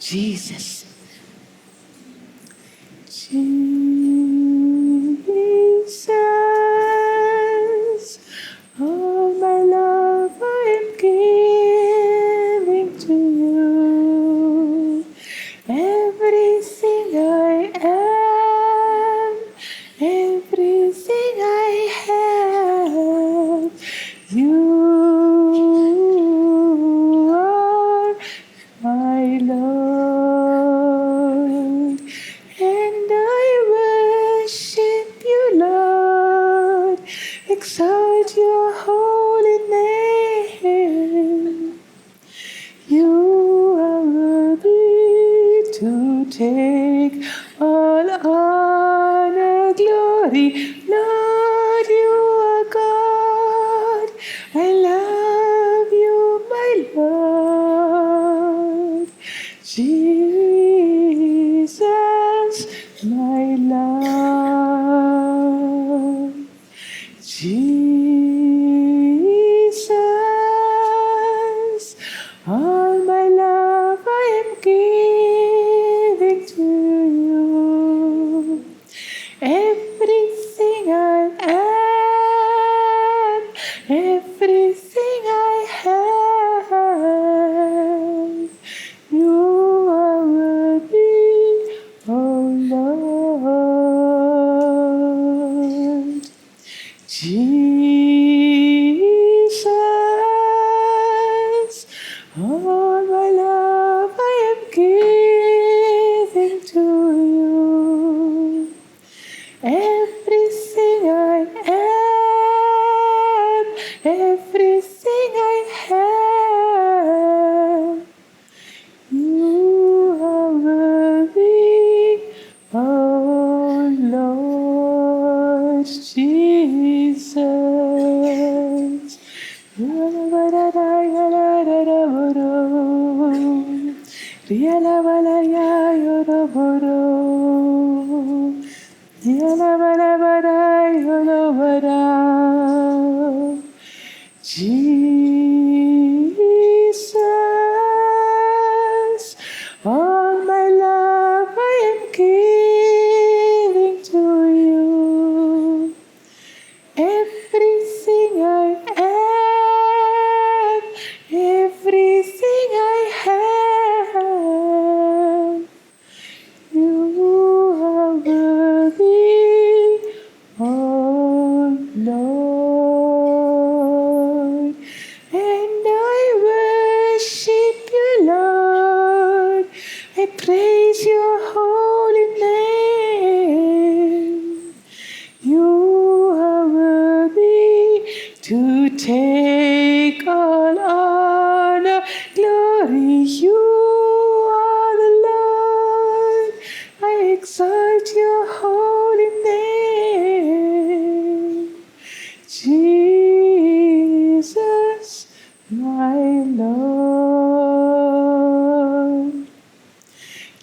Jesus. Jesus, all my love I am giving to you. Everything I am, everything I have, you are my Lord, and I worship you, Lord, exalt your holy name. You are worthy to take all honor, glory. Lord, you are God. I love you, my Lord. Jesus, my love. Jesus, all my love I am giving to you. Everything I am, everything I have, you are worthy, oh Lord. Jesus, all my love I am giving to you. Everything I am, everything I have, you are worthy, oh Lord Jesus. Jesus, all my love I am giving to you. Everything I am, everything I have, you are worthy, oh Lord. And I worship you, Lord. I praise your holy name. You are worthy to take all honor, glory. You are the Lord. I exalt your holy name. Jesus, my Lord.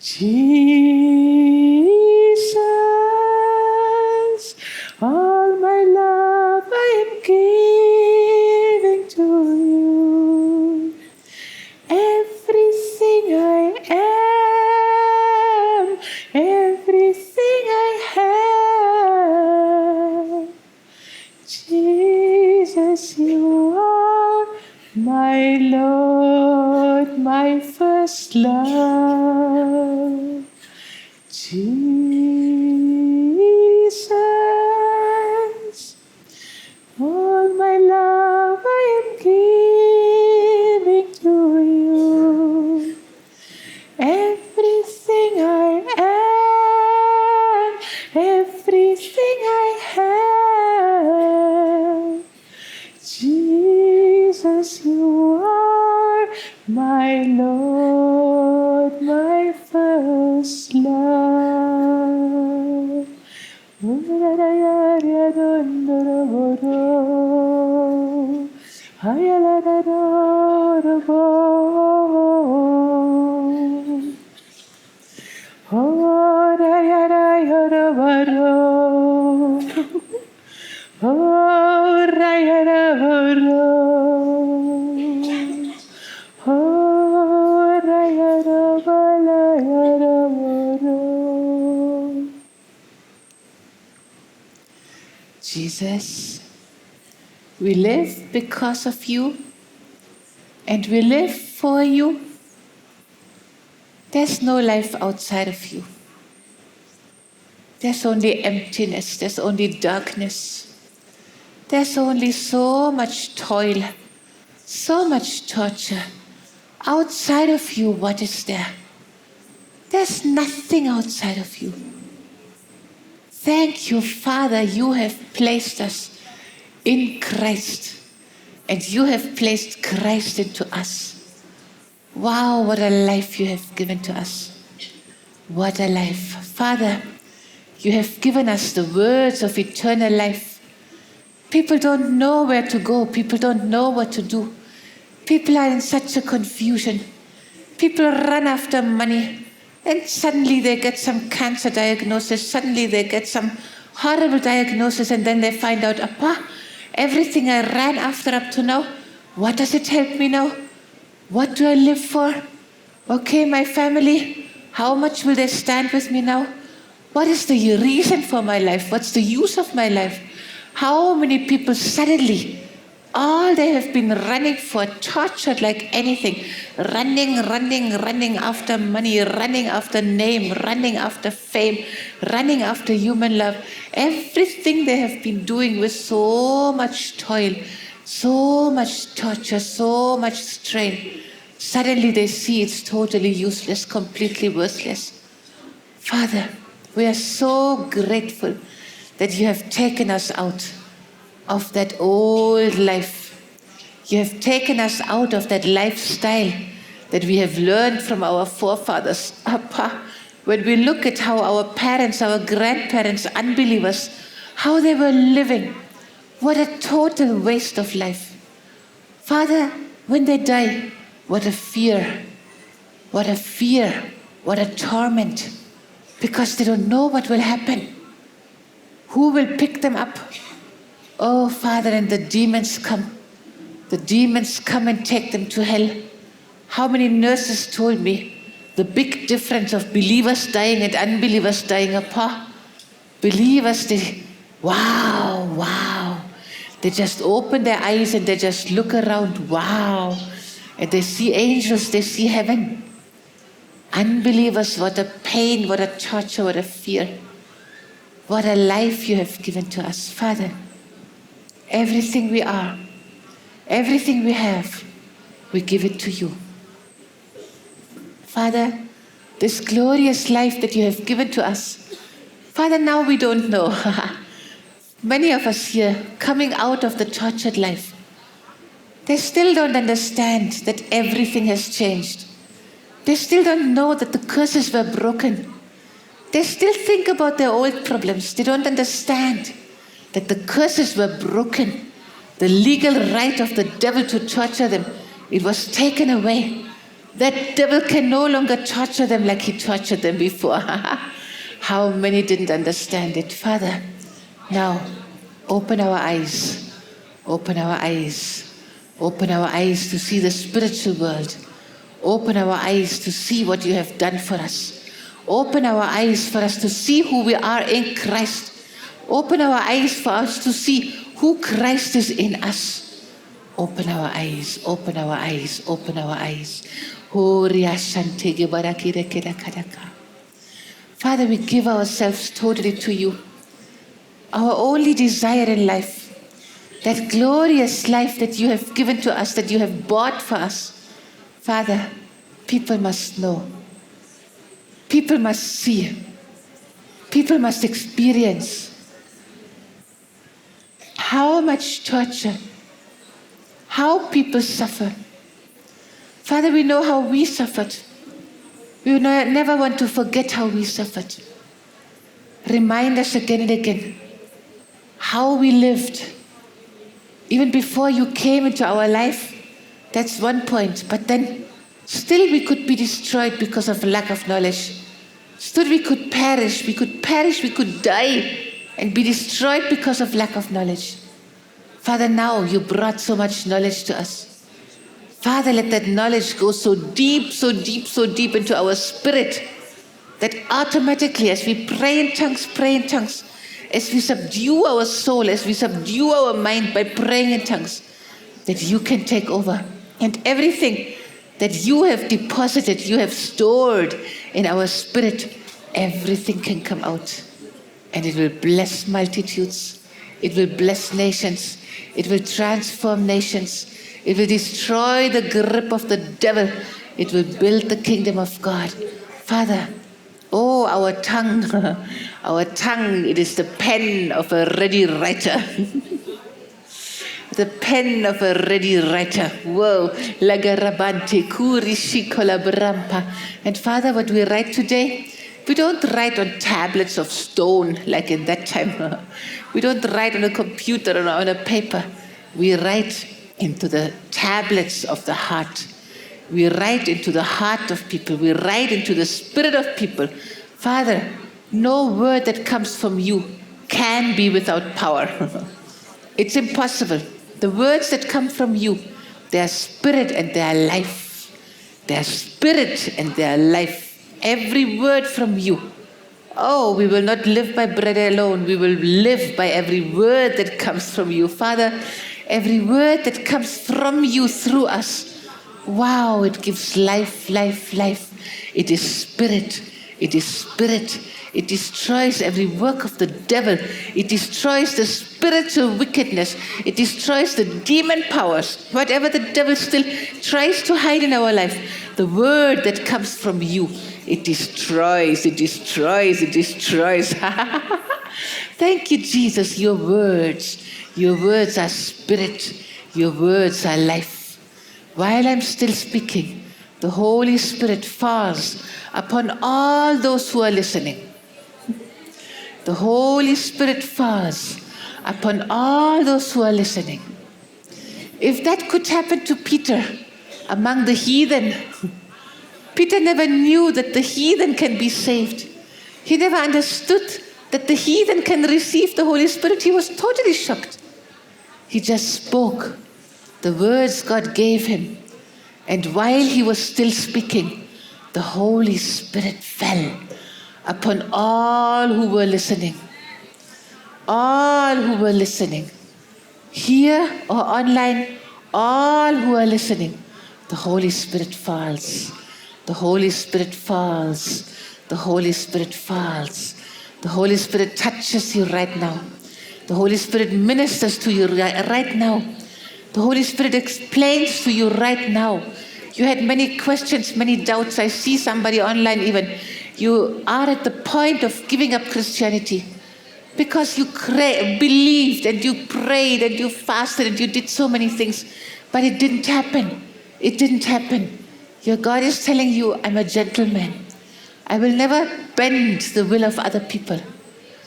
Jesus, all my love I am giving to you. Everything I am, everything I have, Jesus, you are my Lord, my first love. Jesus, all my love I am giving to you. Everything I am, everything I have, Jesus, you are my Lord, my first love. Jesus, we live because of you, and we live for you. There's no life outside of you. There's only emptiness, there's only darkness. There's only so much toil, so much torture. Outside of you, what is there? There's nothing outside of you. Thank you, Father, you have placed us in Christ, and you have placed Christ into us. Wow, what a life you have given to us. What a life. Father, you have given us the words of eternal life. People don't know where to go. People don't know what to do. People are in such a confusion. People run after money, and suddenly they get some cancer diagnosis. Suddenly they get some horrible diagnosis, and then they find out, Appa, everything I ran after up to now, what does it help me now? What do I live for? Okay, my family, how much will they stand with me now? What is the reason for my life? What's the use of my life? How many people suddenly, all they have been running for, tortured like anything, running after money, running after name, running after fame, running after human love. Everything they have been doing with so much toil, so much torture, so much strain. Suddenly they see it's totally useless, completely worthless. Father, we are so grateful that you have taken us out of that old life. You have taken us out of that lifestyle that we have learned from our forefathers. Appa, when we look at how our parents, our grandparents, unbelievers, how they were living, what a total waste of life. Father, when they die, what a fear, what a torment, because they don't know what will happen. Who will pick them up? Oh, Father, and the demons come. The demons come and take them to hell. How many nurses told me the big difference of believers dying and unbelievers dying apart? Believers, wow. They just open their eyes and they just look around, wow. And they see angels, they see heaven. Unbelievers, what a pain, what a torture, what a fear. What a life you have given to us. Father, everything we are, everything we have, we give it to you. Father, this glorious life that you have given to us, Father, now we don't know. Many of us here, coming out of the tortured life, they still don't understand that everything has changed. They still don't know that the curses were broken. They still think about their old problems. They don't understand that the curses were broken. The legal right of the devil to torture them, it was taken away. That devil can no longer torture them like he tortured them before. How many didn't understand it? Father, now open our eyes. Open our eyes. Open our eyes to see the spiritual world. Open our eyes to see what you have done for us. Open our eyes for us to see who we are in Christ. Open our eyes for us to see who Christ is in us. Open our eyes, open our eyes, open our eyes. Father, we give ourselves totally to you. Our only desire in life, that glorious life that you have given to us, that you have bought for us. Father, people must know. People must see. People must experience how much torture, how people suffer. Father, we know how we suffered. We never want to forget how we suffered. Remind us again and again how we lived. Even before you came into our life, that's one point. But then still we could be destroyed because of lack of knowledge. Still we could perish, we could die and be destroyed because of lack of knowledge. Father, now you brought so much knowledge to us. Father, let that knowledge go so deep into our spirit that automatically as we pray in tongues, as we subdue our soul, as we subdue our mind by praying in tongues, that you can take over. And everything that you have deposited, you have stored in our spirit, everything can come out. And it will bless multitudes. It will bless nations. It will transform nations. It will destroy the grip of the devil. It will build the kingdom of God. Father, oh, our tongue, it is the pen of a ready writer. The pen of a ready writer. Whoa. Lagarabante, kurishi kolabrampa. And Father, what we write today, we don't write on tablets of stone like in that time. We don't write on a computer or on a paper. We write into the tablets of the heart. We write into the heart of people. We write into the spirit of people. Father, no word that comes from you can be without power. It's impossible. The words that come from you, they are spirit and they are life. They are spirit and they are life. Every word from you. Oh, we will not live by bread alone. We will live by every word that comes from you. Father, every word that comes from you through us. Wow, it gives life, life, life. It is spirit. It is spirit. It destroys every work of the devil. It destroys the spiritual wickedness. It destroys the demon powers. Whatever the devil still tries to hide in our life, the word that comes from you, it destroys, it destroys, it destroys. Thank you, Jesus. Your words are spirit. Your words are life. While I'm still speaking, the Holy Spirit falls upon all those who are listening. The Holy Spirit falls upon all those who are listening. If that could happen to Peter among the heathen, Peter never knew that the heathen can be saved. He never understood that the heathen can receive the Holy Spirit. He was totally shocked. He just spoke the words God gave him. And while he was still speaking, the Holy Spirit fell upon all who were listening. All who were listening. Here or online, all who are listening, the Holy Spirit falls. The Holy Spirit falls. The Holy Spirit falls. The Holy Spirit touches you right now. The Holy Spirit ministers to you right now. The Holy Spirit explains to you right now. You had many questions, many doubts. I see somebody online even. You are at the point of giving up Christianity because you believed and you prayed and you fasted and you did so many things, but it didn't happen. It didn't happen. Your God is telling you, I'm a gentleman. I will never bend the will of other people.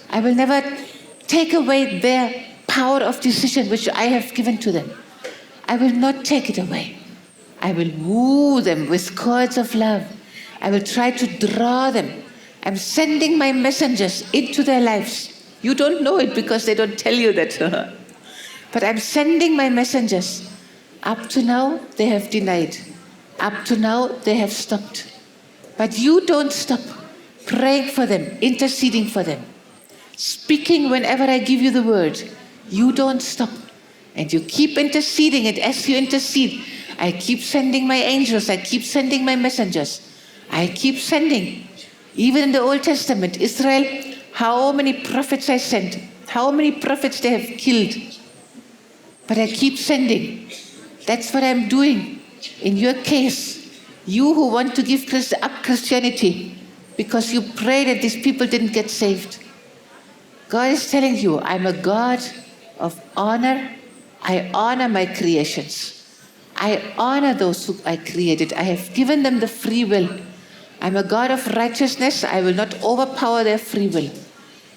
I will never take away their power of decision which I have given to them. I will not take it away. I will woo them with cords of love. I will try to draw them. I'm sending my messengers into their lives. You don't know it because they don't tell you that. But I'm sending my messengers. Up to now, they have denied. Up to now, they have stopped. But you don't stop praying for them, interceding for them, speaking whenever I give you the word. You don't stop. And you keep interceding. And as you intercede, I keep sending my angels. I keep sending my messengers. I keep sending. Even in the Old Testament, Israel, how many prophets I sent. How many prophets they have killed. But I keep sending. That's what I'm doing. In your case, you who want to give up Christianity because you prayed that these people didn't get saved. God is telling you, I'm a God of honor. I honor my creations. I honor those who I created. I have given them the free will. I'm a God of righteousness. I will not overpower their free will,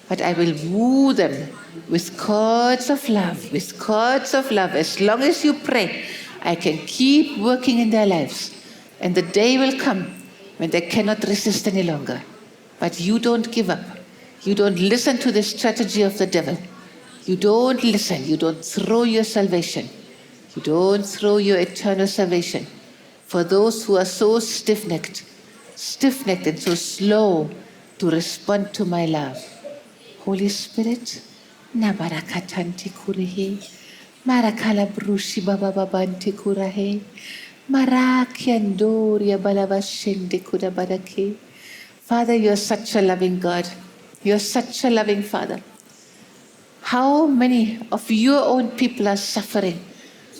but I will woo them with cords of love, with cords of love. As long as you pray, I can keep working in their lives. And the day will come when they cannot resist any longer. But you don't give up. You don't listen to the strategy of the devil. You don't listen. You don't throw your salvation. You don't throw your eternal salvation. For those who are so stiff-necked and so slow to respond to my love. Holy Spirit, Nabarakatanti Kurihe, Marakala Brushi Baba Babanti Kurahe, Marakiandoria Balavashende Kudabarake. Father, you're such a loving God. You're such a loving Father. How many of your own people are suffering?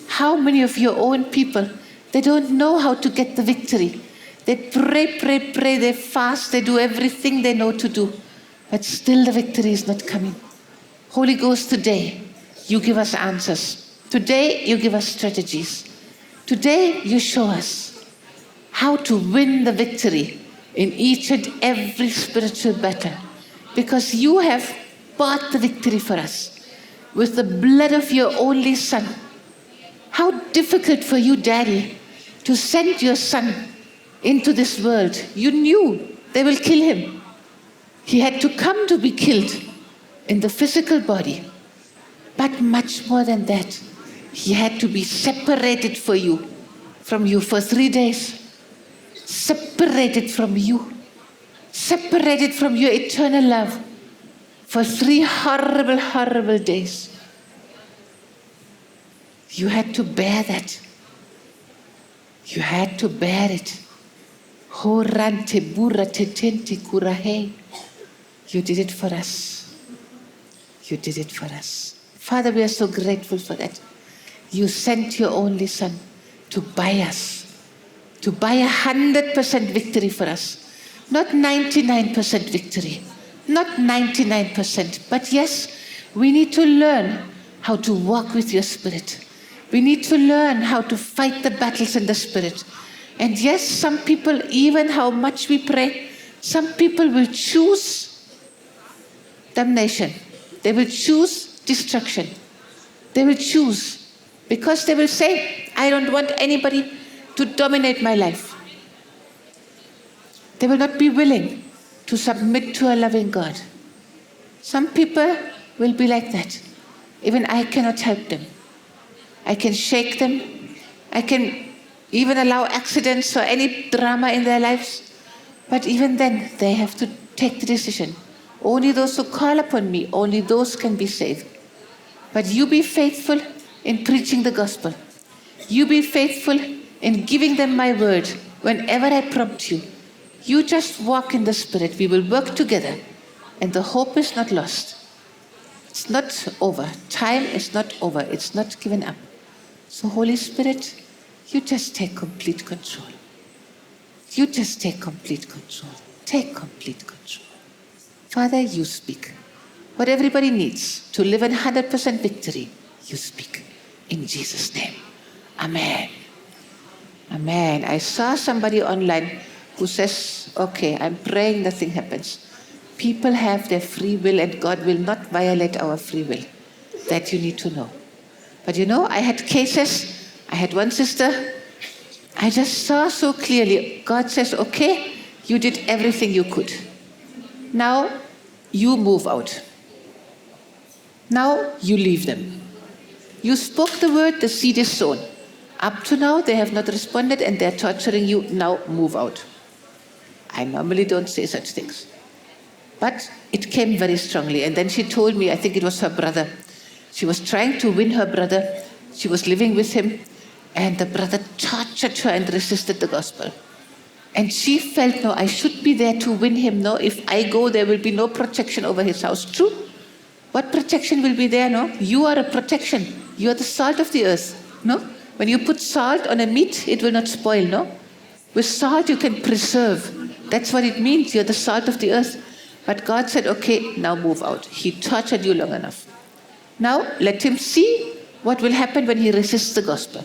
How many of your own people, they don't know how to get the victory? They pray, they fast, they do everything they know to do, but still the victory is not coming. Holy Ghost, today, you give us answers. Today, you give us strategies. Today, you show us how to win the victory in each and every spiritual battle, because you have bought the victory for us with the blood of your only Son. How difficult for you, Daddy, to send your Son into this world. You knew they will kill him. He had to come to be killed in the physical body. But much more than that, he had to be separated from you for 3 days. Separated from you. Separated from your eternal love for 3 horrible, horrible days. You had to bear that. You had to bear it. Horante burate tenti kurahe. You did it for us. You did it for us. Father, we are so grateful for that. You sent your only Son to buy us, to buy 100% victory for us. Not 99% victory, not 99%, but yes, we need to learn how to walk with your Spirit. We need to learn how to fight the battles in the Spirit. And yes, some people, even how much we pray, some people will choose damnation. They will choose destruction. They will choose, because they will say, I don't want anybody to dominate my life. They will not be willing to submit to a loving God. Some people will be like that. Even I cannot help them. I can shake them. I can even allow accidents or any drama in their lives. But even then, they have to take the decision. Only those who call upon me, only those can be saved. But you be faithful in preaching the gospel. You be faithful in giving them my word whenever I prompt you. You just walk in the Spirit. We will work together. And the hope is not lost. It's not over. Time is not over. It's not given up. So Holy Spirit, you just take complete control. You just take complete control. Take complete control. Father, you speak. What everybody needs to live in 100% victory, you speak. In Jesus' name. Amen. Amen. I saw somebody online who says, okay, I'm praying, nothing happens. People have their free will and God will not violate our free will. That you need to know. But you know, I had cases. I had one sister. I just saw so clearly. God says, okay, you did everything you could. Now, you move out. Now, you leave them. You spoke the word, the seed is sown. Up to now, they have not responded and they're torturing you. Now, move out. I normally don't say such things. But it came very strongly. And then she told me, I think it was her brother. She was trying to win her brother. She was living with him. And the brother tortured her and resisted the gospel. And she felt, no, I should be there to win him. No, if I go, there will be no protection over his house. True. What protection will be there? No, you are a protection. You are the salt of the earth. No, when you put salt on a meat, it will not spoil. No, with salt you can preserve. That's what it means. You're the salt of the earth. But God said, okay, now move out. He tortured you long enough. Now let him see what will happen when he resists the gospel.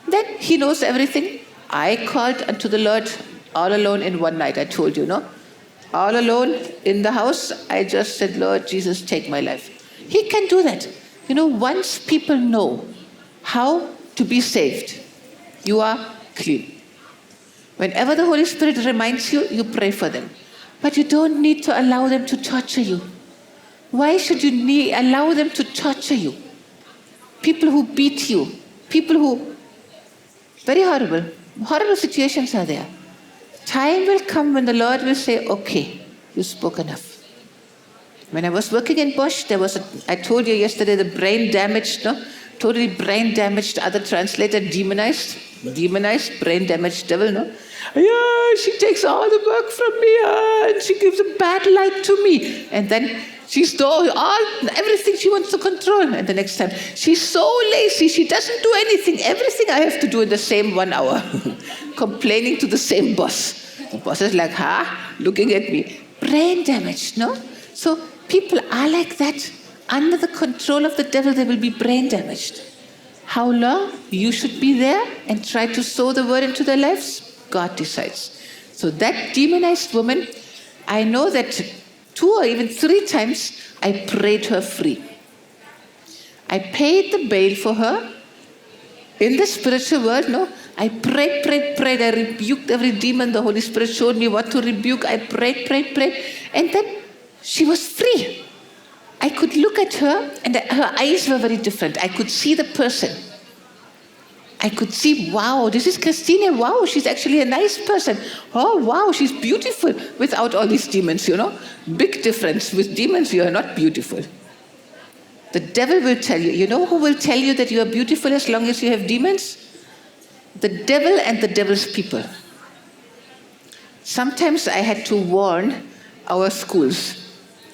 Then he knows everything. I called unto the Lord all alone in one night. I told you, no? All alone in the house, I just said, Lord Jesus, take my life. He can do that. You know, once people know how to be saved, you are clean. Whenever the Holy Spirit reminds you, you pray for them. But you don't need to allow them to torture you. Why should you allow them to torture you? People who beat you, people who, very horrible situations are there. Time will come when the Lord will say, okay, You spoke enough. When I was working in Bosch, I told you yesterday, the brain damaged, no? Totally brain damaged, other translator, demonized, brain damaged devil, no? Yeah, she takes all the work from me, and she gives a bad light to me. And then she's everything she wants to control. And the next time, she's so lazy, she doesn't do anything. Everything I have to do in the same 1 hour. Complaining to the same boss. The boss is like, looking at me. Brain damage, no? So people are like that. Under the control of the devil, they will be brain damaged. How long you should be there and try to sow the word into their lives? God decides. So that demonized woman, I know that 2 or even 3 times I prayed her free. I paid the bail for her. In the spiritual world, no? I prayed. I rebuked every demon. The Holy Spirit showed me what to rebuke. I prayed. And then she was free. I could look at her and her eyes were very different. I could see the person. I could see, wow, this is Christina. Wow, she's actually a nice person. Oh, wow, she's beautiful without all these demons, you know. Big difference. With demons, you are not beautiful. The devil will tell you. You know who will tell you that you are beautiful as long as you have demons? The devil and the devil's people. Sometimes I had to warn our schools,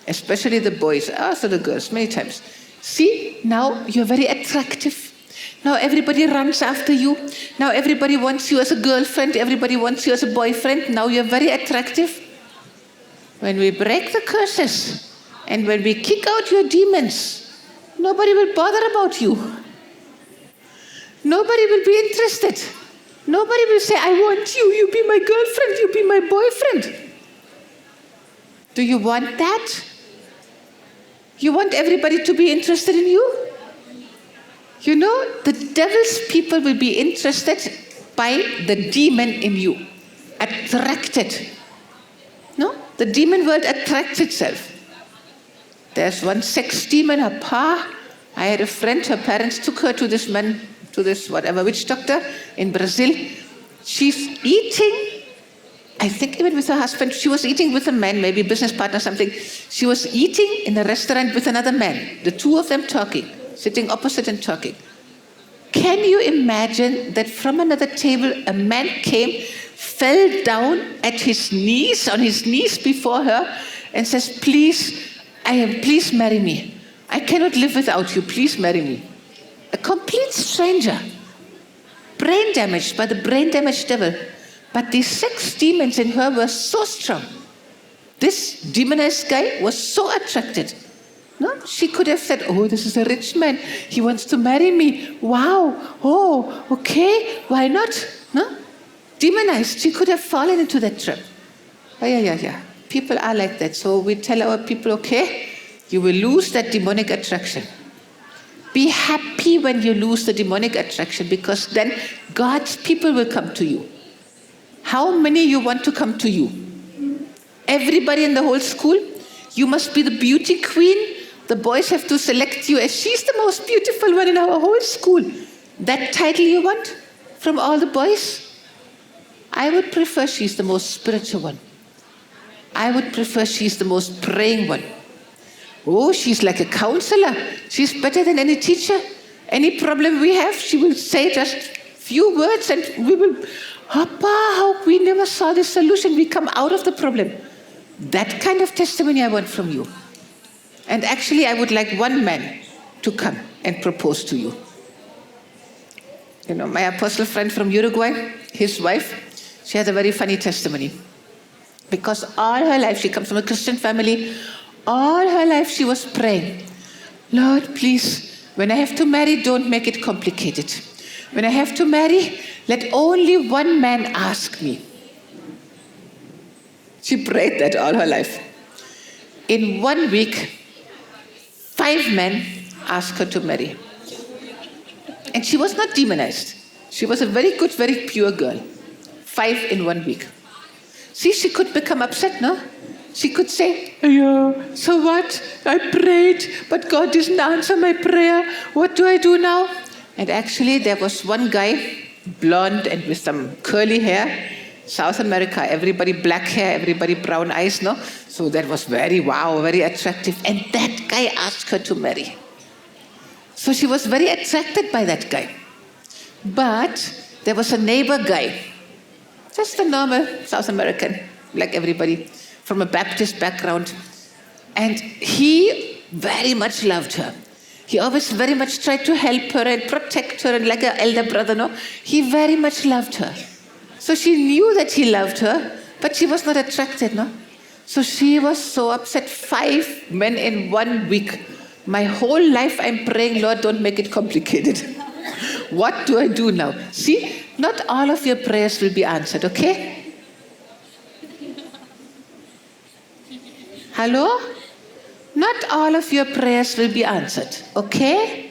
especially the boys, also the girls, many times. See, now you're very attractive. Now everybody runs after you. Now everybody wants you as a girlfriend. Everybody wants you as a boyfriend. Now you're very attractive. When we break the curses and when we kick out your demons, nobody will bother about you. Nobody will be interested. Nobody will say, I want you. You be my girlfriend. You be my boyfriend. Do you want that? You want everybody to be interested in you? You know, the devil's people will be interested by the demon in you. Attracted. No? The demon world attracts itself. There's one sex demon, her pa. I had a friend, her parents took her to this man, to this whatever witch doctor in Brazil. She's eating, I think even with her husband, she was eating with a man, maybe business partner or something. She was eating in a restaurant with another man. The two of them talking, sitting opposite and talking. Can you imagine that from another table a man came, fell down at his knees, on his knees before her, and says, please marry me. I cannot live without you, please marry me. A complete stranger, brain damaged by the brain damaged devil. But the sex demons in her were so strong. This demonized guy was so attracted. No, she could have said, oh, this is a rich man. He wants to marry me. Wow. Oh, okay. Why not? No? Demonized. She could have fallen into that trap. Oh, yeah. People are like that. So we tell our people, okay, you will lose that demonic attraction. Be happy when you lose the demonic attraction, because then God's people will come to you. How many you want to come to you? Everybody in the whole school? You must be the beauty queen. The boys have to select you as she's the most beautiful one in our whole school. That title you want from all the boys? I would prefer she's the most spiritual one. I would prefer she's the most praying one. Oh, she's like a counselor. She's better than any teacher. Any problem we have, she will say just few words and we will, Papa, how we never saw this solution. We come out of the problem. That kind of testimony I want from you. And actually, I would like one man to come and propose to you. You know, my apostle friend from Uruguay, his wife, she has a very funny testimony. Because all her life, she comes from a Christian family, all her life she was praying, Lord, please, when I have to marry, don't make it complicated. When I have to marry, let only one man ask me. She prayed that all her life. In 1 week, 5 men asked her to marry. And she was not demonized. She was a very good, very pure girl. 5 in 1 week. See, she could become upset, no? She could say, yeah, so what? I prayed, but God didn't answer my prayer. What do I do now? And actually, there was one guy, blonde and with some curly hair, South America, everybody black hair, everybody brown eyes, no? So that was very attractive. And that guy asked her to marry. So she was very attracted by that guy. But there was a neighbor guy, just a normal South American, like everybody, from a Baptist background. And he very much loved her. He always very much tried to help her and protect her, and like an elder brother, no? He very much loved her. So she knew that he loved her, but she was not attracted, no? So she was so upset. 5 men in 1 week. My whole life I'm praying, Lord, don't make it complicated. What do I do now? See, not all of your prayers will be answered, okay? Hello? Not all of your prayers will be answered, okay?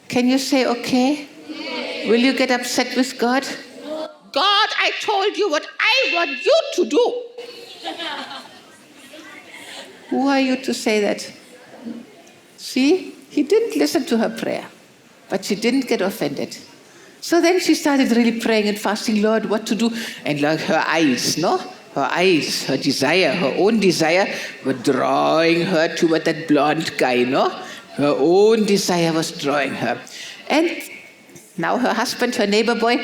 Can you say okay? Will you get upset with God? God, I told you what I want you to do. Who are you to say that? See, he didn't listen to her prayer, but she didn't get offended. So then she started really praying and fasting, Lord, what to do? And like her eyes, no? Her eyes, her desire, her own desire were drawing her toward that blonde guy, no? Her own desire was drawing her. And now her husband, her neighbor boy,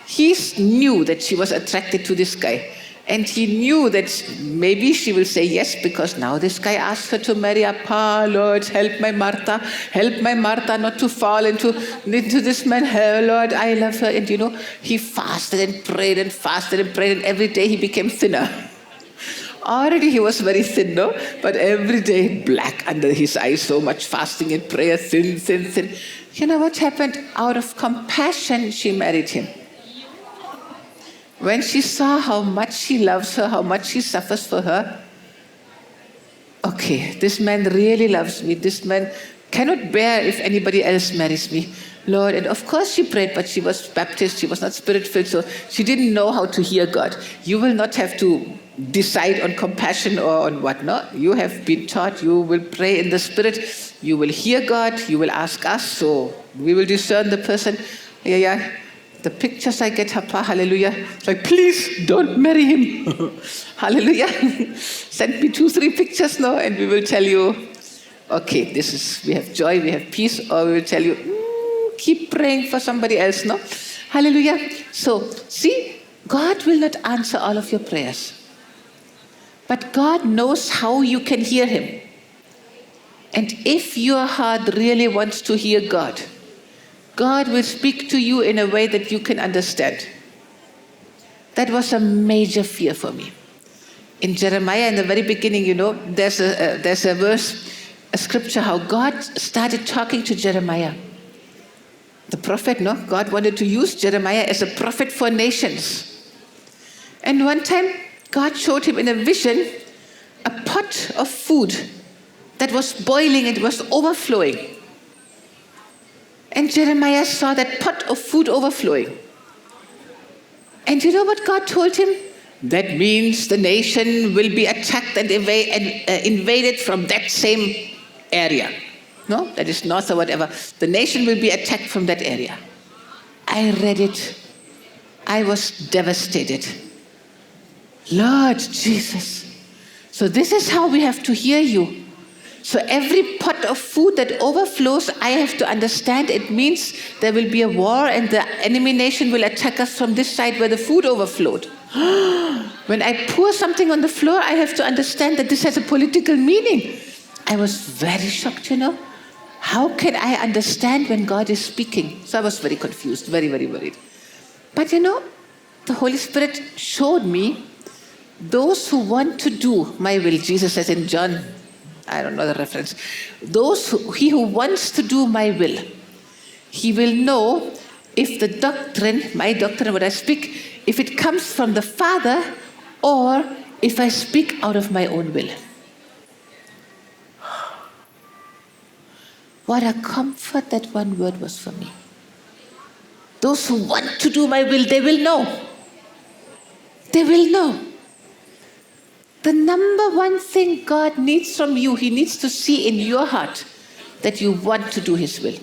he knew that she was attracted to this guy. And he knew that maybe she will say yes, because now this guy asked her to marry Appa. Lord, help my Martha not to fall into this man. Hey, Lord, I love her. And he fasted and prayed and fasted and prayed, and every day he became thinner. Already he was very thin, no? But every day black under his eyes, so much fasting and prayer, thin. You know what happened? Out of compassion, she married him. When she saw how much he loves her, how much he suffers for her, okay, this man really loves me. This man cannot bear if anybody else marries me. Lord, and of course she prayed, but she was Baptist, she was not spirit-filled, so she didn't know how to hear God. You will not have to decide on compassion or on what, no? You have been taught, you will pray in the Spirit, you will hear God, you will ask us, so we will discern the person. Yeah. The pictures I get, hallelujah. It's like, please don't marry him. Hallelujah. Send me 2-3 pictures now, and we will tell you, okay, we have joy, we have peace, or we will tell you, keep praying for somebody else, no? Hallelujah. So, see, God will not answer all of your prayers. But God knows how you can hear him. And if your heart really wants to hear God, God will speak to you in a way that you can understand. That was a major fear for me. In Jeremiah, in the very beginning, there's a verse, a scripture, how God started talking to Jeremiah. The prophet, no? God wanted to use Jeremiah as a prophet for nations. And one time, God showed him in a vision a pot of food that was boiling and was overflowing. And Jeremiah saw that pot of food overflowing. And you know what God told him? That means the nation will be attacked and invaded from that same area. No, that is north or whatever. The nation will be attacked from that area. I read it. I was devastated. Lord Jesus. So this is how we have to hear you. So every pot of food that overflows, I have to understand it means there will be a war and the enemy nation will attack us from this side where the food overflowed. When I pour something on the floor, I have to understand that this has a political meaning. I was very shocked, How can I understand when God is speaking? So I was very confused, very, very worried. But the Holy Spirit showed me those who want to do my will. Jesus says in John, I don't know the reference. He who wants to do my will, he will know if the doctrine, my doctrine, what I speak, if it comes from the Father or if I speak out of my own will. What a comfort that one word was for me. Those who want to do my will, they will know. They will know. The number one thing God needs from you, he needs to see in your heart that you want to do his will.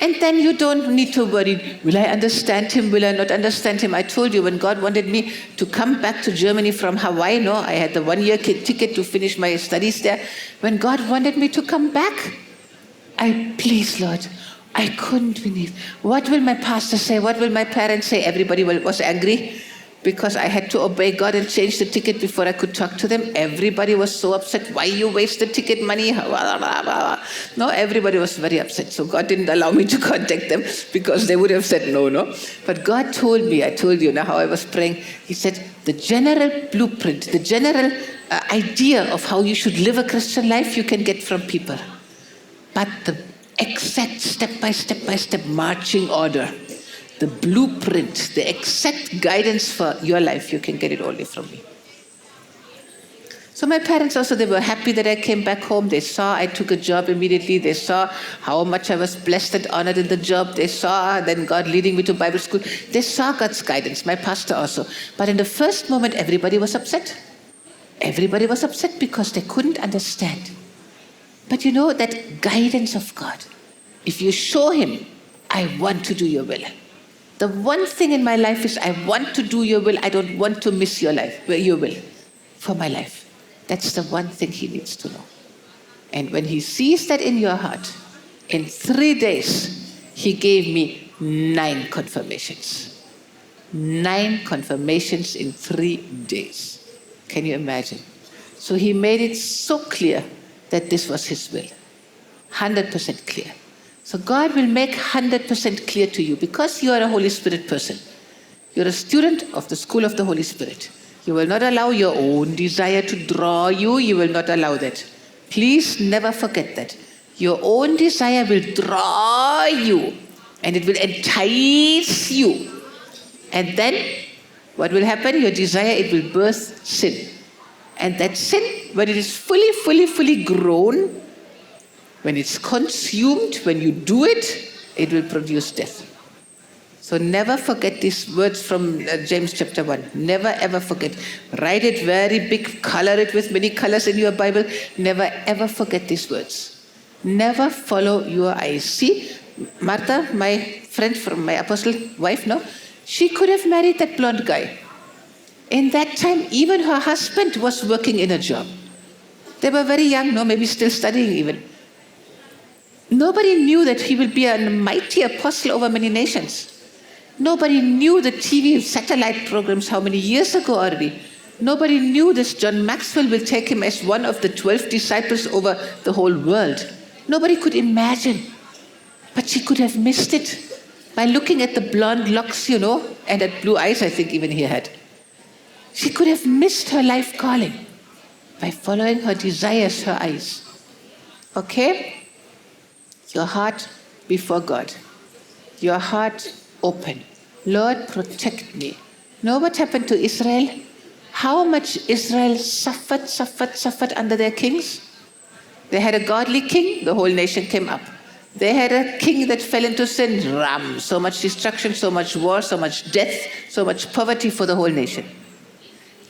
And then you don't need to worry, will I understand him, will I not understand him? I told you when God wanted me to come back to Germany from Hawaii, no, I had the 1 year ticket to finish my studies there. When God wanted me to come back, please Lord, I couldn't believe. What will my pastor say? What will my parents say? Everybody was angry because I had to obey God and change the ticket before I could talk to them. Everybody was so upset. Why you waste the ticket money? No, everybody was very upset. So God didn't allow me to contact them because they would have said no. But God told me, I told you now how I was praying. He said, the general blueprint, the general idea of how you should live a Christian life, you can get from people. But the exact step-by-step marching order, the blueprint, the exact guidance for your life, you can get it only from me. So my parents also, they were happy that I came back home. They saw I took a job immediately. They saw how much I was blessed and honored in the job. They saw then God leading me to Bible school. They saw God's guidance, my pastor also. But in the first moment, everybody was upset. Everybody was upset because they couldn't understand. But you know that guidance of God, if you show him, I want to do your will. The one thing in my life is I want to do your will. I don't want to miss your will for my life. That's the one thing he needs to know. And when he sees that in your heart, in 3 days, he gave me 9 confirmations. 9 confirmations in 3 days. Can you imagine? So he made it so clear that this was his will. 100% clear. So God will make 100% clear to you because you are a Holy Spirit person. You're a student of the school of the Holy Spirit. You will not allow your own desire to draw you. You will not allow that. Please never forget that. Your own desire will draw you and it will entice you. And then what will happen? Your desire, it will birth sin. And that sin, when it is fully grown, when it's consumed, when you do it, it will produce death. So never forget these words from James chapter 1. Never ever forget. Write it very big, color it with many colors in your Bible. Never ever forget these words. Never follow your eyes. See, Martha, my friend from my apostle wife, no? She could have married that blonde guy. In that time, even her husband was working in a job. They were very young, no? Maybe still studying even. Nobody knew that he will be a mighty apostle over many nations. Nobody knew the TV satellite programs how many years ago already. Nobody knew this John Maxwell will take him as one of the 12 disciples over the whole world. Nobody could imagine. But she could have missed it by looking at the blonde locks, you know, and at blue eyes, I think even he had. She could have missed her life calling by following her desires, her eyes. Okay? Your heart before God. Your heart open. Lord, protect me. Know what happened to Israel? How much Israel suffered under their kings? They had a godly king, the whole nation came up. They had a king that fell into sin, ram, so much destruction, so much war, so much death, so much poverty for the whole nation.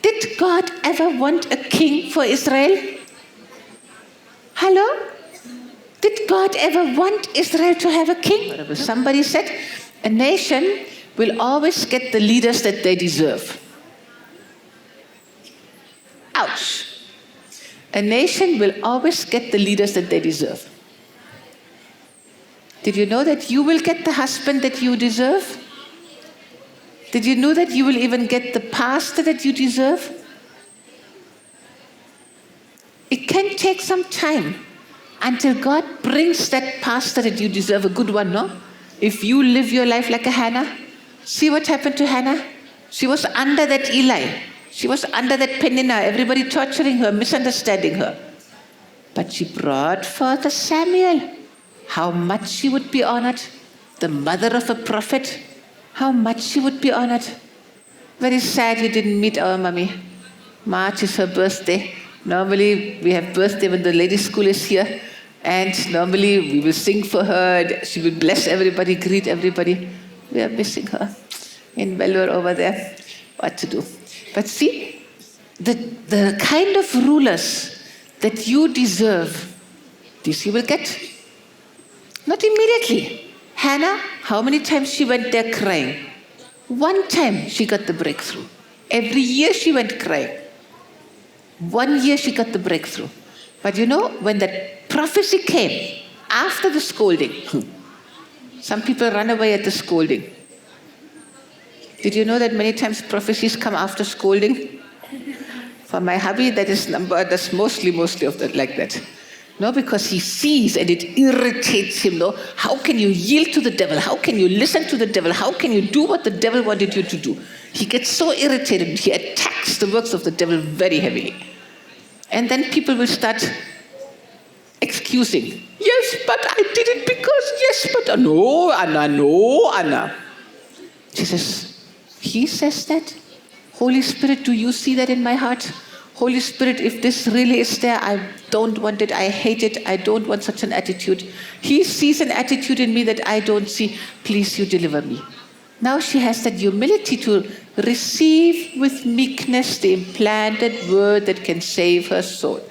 Did God ever want a king for Israel? Hello? Did God ever want Israel to have a king? Somebody said, a nation will always get the leaders that they deserve. Ouch. A nation will always get the leaders that they deserve. Did you know that you will get the husband that you deserve? Did you know that you will even get the pastor that you deserve? It can take some time until God brings that pastor that you deserve, a good one, no? If you live your life like a Hannah, see what happened to Hannah? She was under that Eli. She was under that Peninnah, everybody torturing her, misunderstanding her. But she brought forth a Samuel. How much she would be honored. The mother of a prophet. How much she would be honored. Very sad you didn't meet our mommy. March is her birthday. Normally we have birthday when the ladies' school is here. And normally we will sing for her. And she will bless everybody, greet everybody. We are missing her in Vellore over there. What to do? But see, the kind of rulers that you deserve, this you will get. Not immediately. Hannah, how many times she went there crying? One time she got the breakthrough. Every year she went crying. 1 year she got the breakthrough. But you know, when that prophecy came after the scolding, some people run away at the scolding. Did you know that many times prophecies come after scolding? For my hubby, that's mostly of that like that. No, because he sees and it irritates him. No, how can you yield to the devil? How can you listen to the devil? How can you do what the devil wanted you to do? He gets so irritated. He attacks the works of the devil very heavily. And then people will start excusing. Yes, but I did it because, yes, but no, Anna. She says, he says that? Holy Spirit, do you see that in my heart? Holy Spirit, if this really is there, I don't want it, I hate it, I don't want such an attitude. He sees an attitude in me that I don't see. Please, you deliver me. Now she has that humility to receive with meekness the implanted word that can save her soul.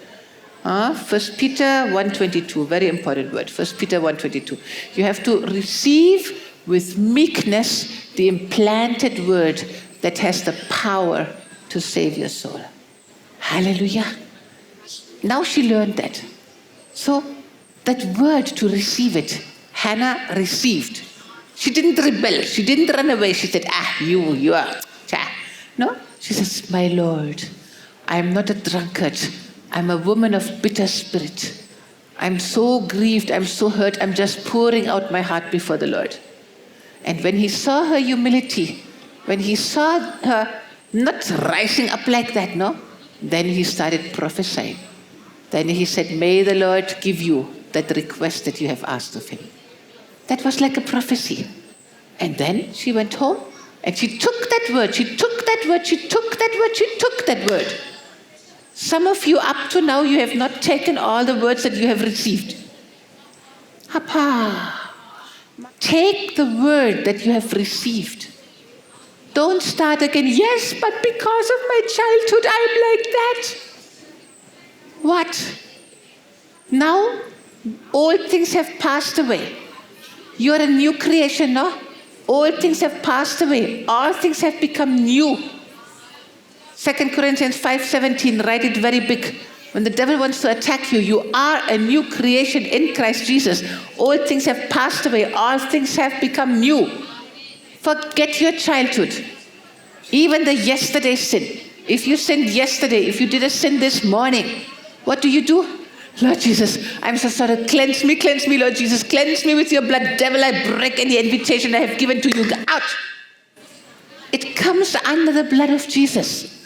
1 Peter 1:22, very important word. 1 Peter 1:22. You have to receive with meekness the implanted word that has the power to save your soul. Hallelujah. Now she learned that. So that word, to receive it, Hannah received. She didn't rebel. She didn't run away. She said, you are. No, she says, my Lord, I am not a drunkard. I'm a woman of bitter spirit. I'm so grieved. I'm so hurt. I'm just pouring out my heart before the Lord. And when he saw her humility, when he saw her not rising up like that, no, then he started prophesying. Then he said, may the Lord give you that request that you have asked of him. That was like a prophecy. And then she went home and she took that word, she took that word, she took that word, she took that word. Some of you up to now, you have not taken all the words that you have received. Papa, take the word that you have received. Don't start again. Yes, but because of my childhood, I'm like that. What? Now, old things have passed away. You're a new creation, no? Old things have passed away. All things have become new. 2 Corinthians 5:17, write it very big. When the devil wants to attack you, you are a new creation in Christ Jesus. Old things have passed away. All things have become new. Forget your childhood. Even the yesterday sin. If you sinned yesterday, if you did a sin this morning, what do? Lord Jesus, I'm so sorry. Cleanse me, Lord Jesus. Cleanse me with your blood. Devil, I break any invitation I have given to you. Out. It comes under the blood of Jesus.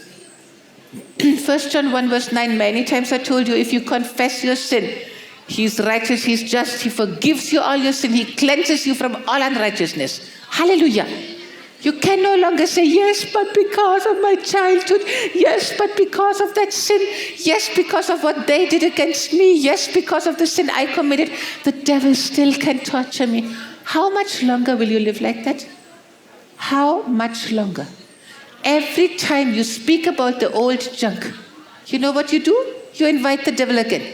1 John 1:9, many times I told you, if you confess your sin, he's righteous, he's just, he forgives you all your sin, he cleanses you from all unrighteousness. Hallelujah. You can no longer say, yes, but because of my childhood, yes, but because of that sin, yes, because of what they did against me, yes, because of the sin I committed, the devil still can torture me. How much longer will you live like that? How much longer? Every time you speak about the old junk, you know what you do? You invite the devil again.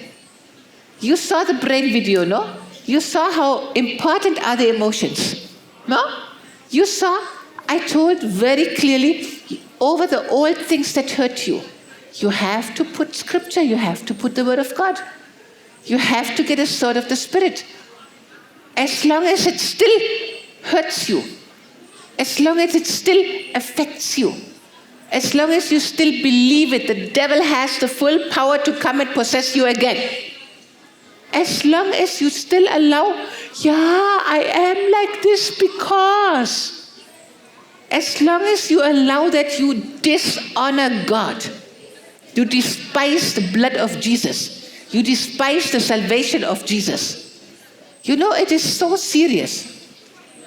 You saw the brain video, no? You saw how important are the emotions, no? You saw, I told very clearly, over the old things that hurt you, you have to put scripture, you have to put the word of God. You have to get a sword of the Spirit. As long as it still hurts you, as long as it still affects you, as long as you still believe it, the devil has the full power to come and possess you again. As long as you still allow, I am like this because. As long as you allow that, you dishonor God. You despise the blood of Jesus. You despise the salvation of Jesus. You know, it is so serious.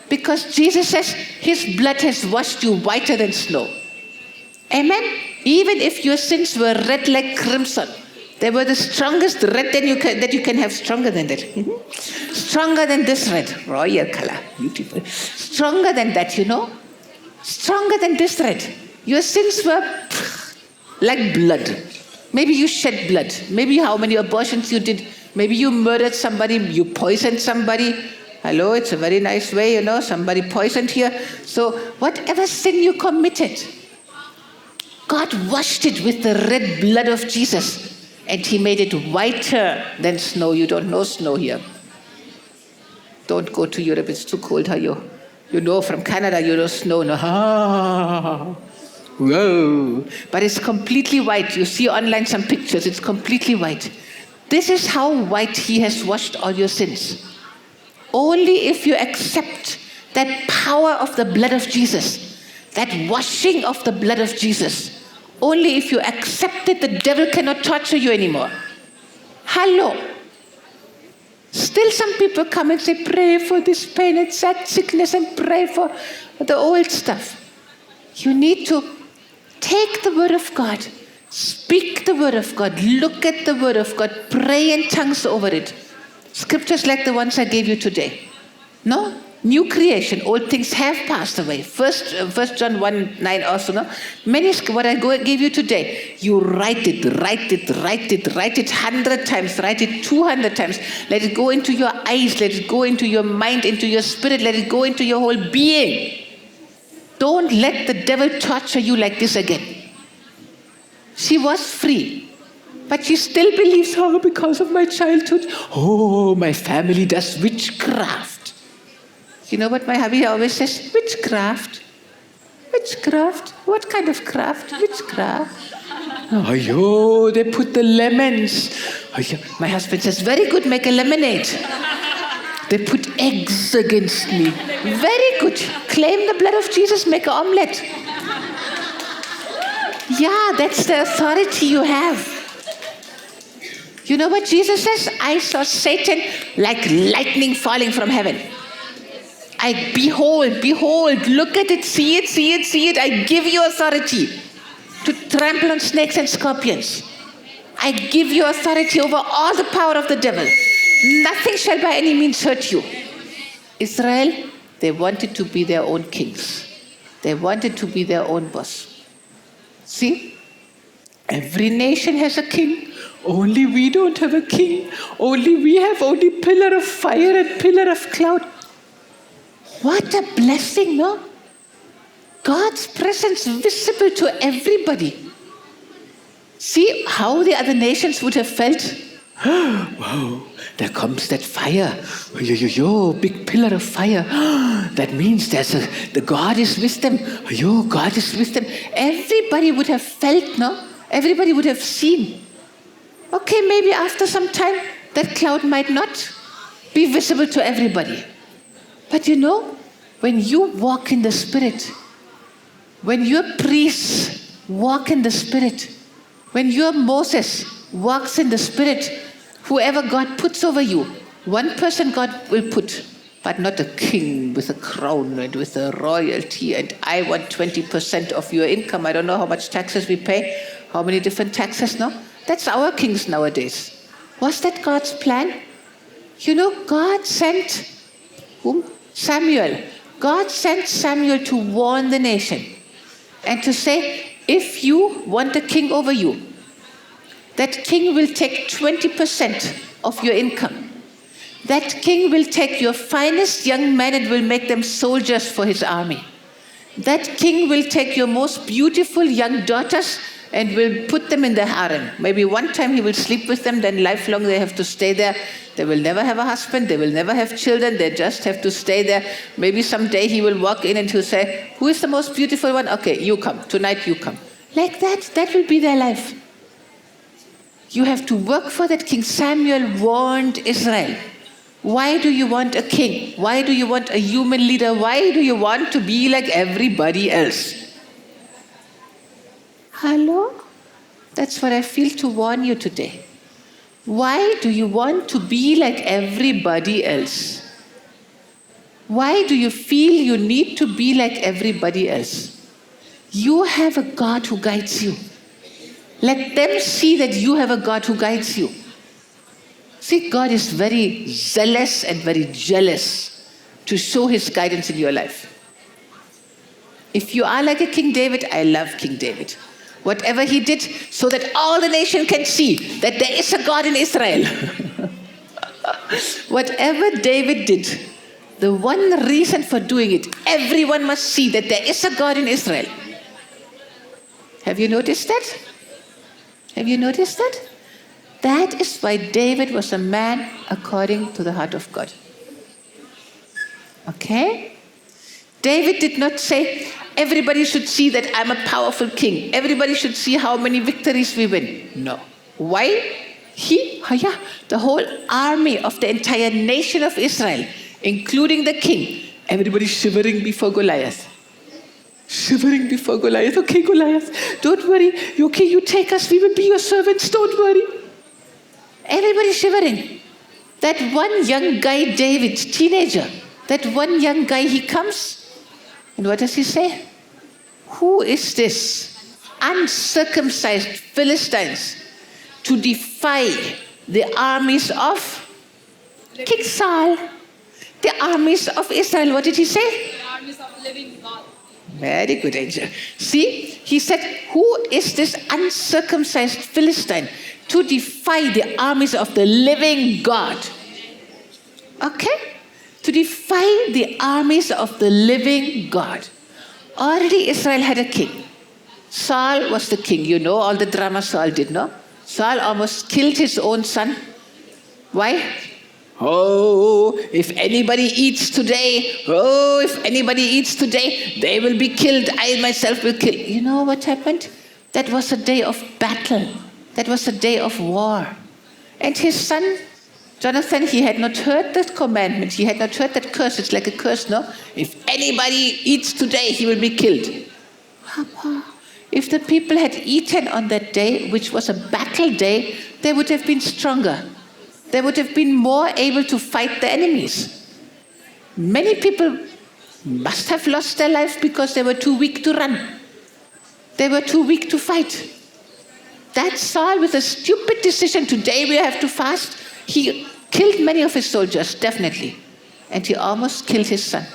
Because Jesus says his blood has washed you whiter than snow. Amen? Even if your sins were red like crimson, they were the strongest red that you can have, stronger than that. Stronger than this red, royal color, beautiful. Stronger than that, you know. Stronger than this red. Your sins were like blood. Maybe you shed blood. Maybe how many abortions you did. Maybe you murdered somebody, you poisoned somebody. Hello, it's a very nice way, somebody poisoned here. So whatever sin you committed, God washed it with the red blood of Jesus, and he made it whiter than snow. You don't know snow here. Don't go to Europe, it's too cold. From Canada, snow. No. Whoa. But it's completely white. You see online some pictures, it's completely white. This is how white he has washed all your sins. Only if you accept that power of the blood of Jesus, that washing of the blood of Jesus, only if you accept it, the devil cannot torture you anymore. Hello. Still some people come and say, pray for this pain and sad sickness and pray for the old stuff. You need to take the word of God, speak the word of God, look at the word of God, pray in tongues over it. Scriptures like the ones I gave you today. No? New creation, old things have passed away. First John 1:9 also, no? What I gave you today, you write it 100 times, write it 200 times. Let it go into your eyes, let it go into your mind, into your spirit, let it go into your whole being. Don't let the devil torture you like this again. She was free, but she still believes, because of my childhood, my family does witchcraft. You know what my hubby always says? Witchcraft. Witchcraft? What kind of craft? Witchcraft. They put the lemons. My husband says, very good, make a lemonade. They put eggs against me. Very good. Claim the blood of Jesus, make an omelette. Yeah, that's the authority you have. You know what Jesus says? I saw Satan like lightning falling from heaven. Behold, look at it, see it. I give you authority to trample on snakes and scorpions. I give you authority over all the power of the devil. Nothing shall by any means hurt you. Israel, they wanted to be their own kings. They wanted to be their own boss. See? Every nation has a king. Only we don't have a king. We have only pillar of fire and pillar of cloud. What a blessing, no? God's presence visible to everybody. See how the other nations would have felt? Wow, there comes that fire. Big pillar of fire. That means the God is with them. God is with them. Everybody would have felt, no? Everybody would have seen. Okay, maybe after some time, that cloud might not be visible to everybody. But when you walk in the Spirit, when your priests walk in the Spirit, when your Moses walks in the Spirit, whoever God puts over you, one person God will put, but not a king with a crown and with a royalty, and I want 20% of your income. I don't know how much taxes we pay, how many different taxes, no? That's our kings nowadays. Was that God's plan? God sent whom? Samuel. God sent Samuel to warn the nation and to say, if you want a king over you, that king will take 20% of your income. That king will take your finest young men and will make them soldiers for his army. That king will take your most beautiful young daughters and will put them in the harem. Maybe one time he will sleep with them, then lifelong they have to stay there. They will never have a husband, they will never have children, they just have to stay there. Maybe someday he will walk in and he'll say, who is the most beautiful one? Okay, you come, tonight you come. Like that will be their life. You have to work for that. King Samuel warned Israel. Why do you want a king? Why do you want a human leader? Why do you want to be like everybody else? Hello? That's what I feel to warn you today. Why do you want to be like everybody else? Why do you feel you need to be like everybody else? You have a God who guides you. Let them see that you have a God who guides you. See, God is very zealous and very jealous to show his guidance in your life. If you are like a King David, I love King David. Whatever he did, so that all the nation can see that there is a God in Israel. Whatever David did, the one reason for doing it, everyone must see that there is a God in Israel. Have you noticed that? Have you noticed that? That is why David was a man according to the heart of God. Okay? David did not say, everybody should see that I'm a powerful king. Everybody should see how many victories we win. No. Why? The whole army of the entire nation of Israel, including the king, everybody shivering before Goliath. Shivering before Goliath. Okay, Goliath, don't worry. Okay, you take us. We will be your servants. Don't worry. Everybody shivering. That one young guy, David, teenager, that one young guy, he comes. And what does he say? Who is this uncircumcised Philistines to defy the armies of King Saul? The armies of Israel. What did he say? The armies of the living God. Very good, Angel. See, he said, who is this uncircumcised Philistine to defy the armies of the living God? Okay? To defy the armies of the living God. Already Israel had a king. Saul was the king. You know all the drama Saul did, no? Saul almost killed his own son. Why? Oh, if anybody eats today, they will be killed. I myself will kill. You know what happened? That was a day of battle. That was a day of war. And his son, Jonathan, he had not heard that commandment. He had not heard that curse. It's like a curse, no? If anybody eats today, he will be killed. Papa, if the people had eaten on that day, which was a battle day, they would have been stronger. They would have been more able to fight the enemies. Many people must have lost their life because they were too weak to run. They were too weak to fight. That Saul, with a stupid decision, today we have to fast, he killed many of his soldiers, definitely. And he almost killed his son.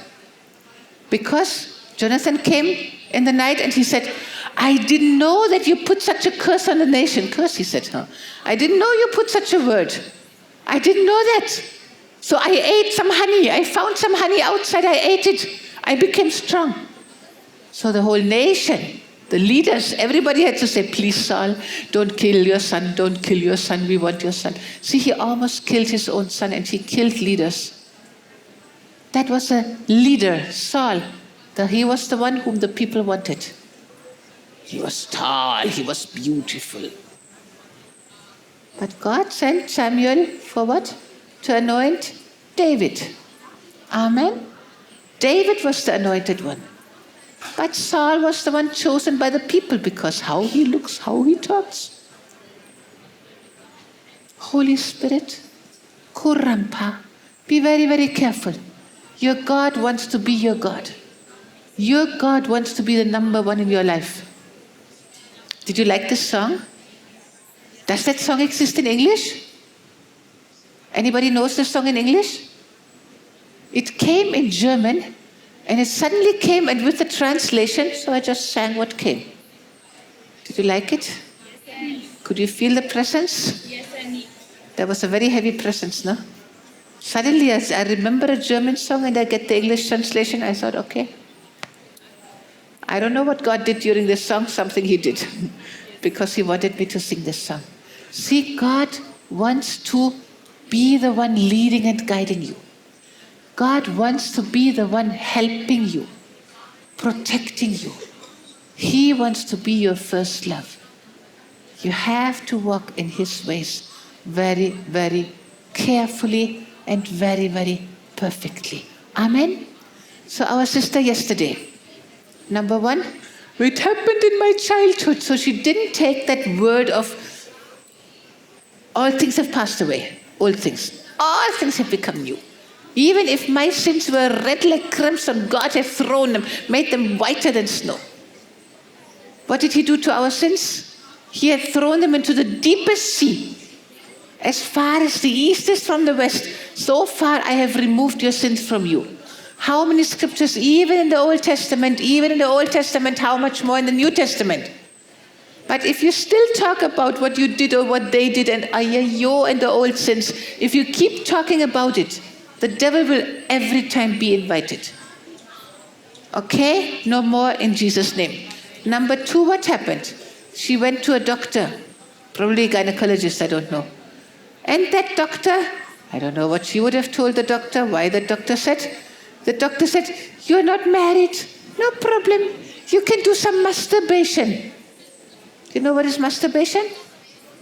Because Jonathan came in the night and he said, I didn't know that you put such a curse on the nation. Curse, he said. Huh? I didn't know you put such a word. I didn't know that. So I ate some honey. I found some honey outside. I ate it. I became strong. So the whole nation, the leaders, everybody had to say, please, Saul, don't kill your son. Don't kill your son. We want your son. See, he almost killed his own son and he killed leaders. That was a leader, Saul. He was the one whom the people wanted. He was tall. He was beautiful. But God sent Samuel for what? To anoint David. Amen. David was the anointed one. But Saul was the one chosen by the people because how he looks, how he talks. Holy Spirit, Kurampa, be very, very careful. Your God wants to be your God. Your God wants to be the number one in your life. Did you like this song? Does that song exist in English? Anybody knows the song in English? It came in German and it suddenly came, and with the translation, so I just sang what came. Did you like it? Yes. Could you feel the presence? Yes, and There was a very heavy presence, no? Suddenly, as I remember a German song and I get the English translation, I thought, okay. I don't know what God did during this song, something he did. Because he wanted me to sing this song. See, God wants to be the one leading and guiding you. God wants to be the one helping you, protecting you. He wants to be your first love. You have to walk in his ways very, very carefully and very, very perfectly. Amen? So our sister yesterday, number one, it happened in my childhood. So she didn't take that word of all things have passed away. Old things. All things have become new. Even if my sins were red like crimson, God has thrown them, made them whiter than snow. What did he do to our sins? He had thrown them into the deepest sea. As far as the east is from the west, so far I have removed your sins from you. How many scriptures, even in the Old Testament, how much more in the New Testament? But if you still talk about what you did or what they did and ayayo and the old sins, if you keep talking about it, The devil will every time be invited. Okay? No more in Jesus' name. Number 2, what happened? She went to a doctor, probably a gynecologist, I don't know. And that doctor, I don't know what she would have told the doctor, why the doctor said. The doctor said, you're not married, no problem. You can do some masturbation. You know what is masturbation?